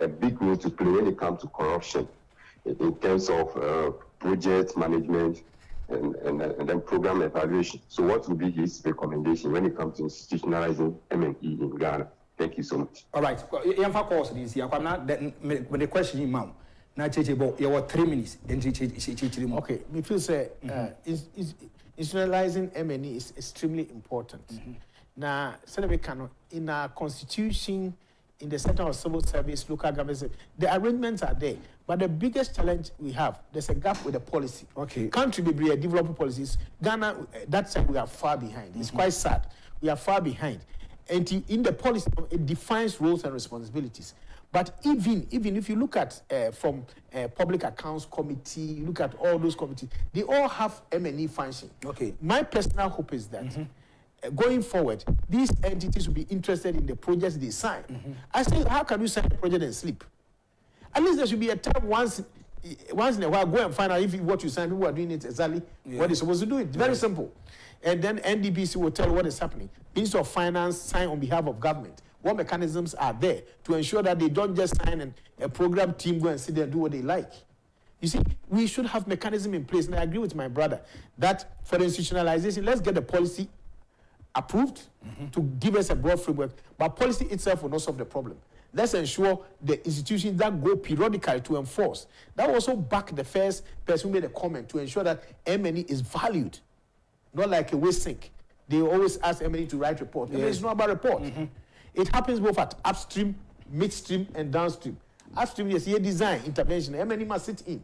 big role to play when it comes to corruption in terms of project management and then program evaluation. So what would be his recommendation when it comes to institutionalizing MNE in Ghana? Thank you so much. All right. When the question is, now, you have 3 minutes. Okay, me feel say institutionalizing MNE is extremely important. Now, in our constitution, in the Center of Civil Service, local government, the arrangements are there. But the biggest challenge we have, there's a gap with the policy. Okay. Country be developing policies. Ghana, that side we are far behind. It's quite sad. We are far behind. And in the policy, it defines roles and responsibilities. But even if you look at from Public Accounts Committee, you look at all those committees, they all have MNE function. Okay. My personal hope is that going forward, these entities will be interested in the projects they sign. I say, how can you sign a project and sleep? At least there should be a time once in a while, go and find out if what you sign, people are doing it exactly what they're supposed to do. It's very simple. And then NDPC will tell what is happening. Minister of Finance sign on behalf of government. What mechanisms are there to ensure that they don't just sign and a program team go and sit there and do what they like? You see, we should have mechanism in place. And I agree with my brother that for the institutionalization, let's get the policy approved to give us a broad framework, but policy itself will not solve the problem. Let's ensure the institutions that go periodically to enforce. That will also back the first person who made a comment to ensure that MNE is valued, not like a waste sink. They always ask MNE to write report. Yes. It's not about report. It happens both at upstream, midstream, and downstream. Upstream, yes, here design, intervention. MNE must sit in.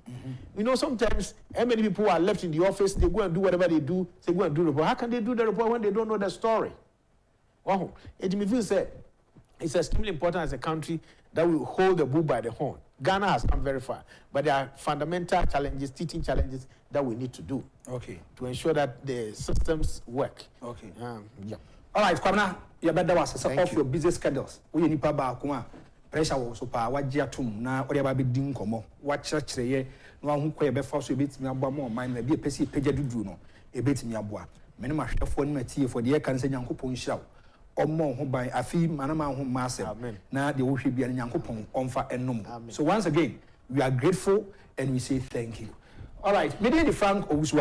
You know, sometimes MNE people are left in the office, they go and do whatever they do, they go and do the report. How can they do the report when they don't know the story? Wow. It me feel say it's extremely important as a country that we hold the bull by the horn. Ghana has come very far, but there are fundamental challenges, teaching challenges that we need to do. Okay. To ensure that the systems work. Okay. Yeah. All right, Kwabena, You better was off your busy schedules. We need pa pressure was so pa wagye atom na ori aba be din komo wa kyerɛkyerɛ no ahu kɔ ye be fa so betimi aboa mo man na bi pesi pagya dudu no e betimi aboa mene ma hwefo no matie for de kan sɛ nyankopɔn hyira wo ɔmmɔ ho ban afi manama ho masem na de wo hwe bia nyankopɔn ɔmfa ennom. So once again we are grateful and we say thank you. All right, me dey the Frank Owusu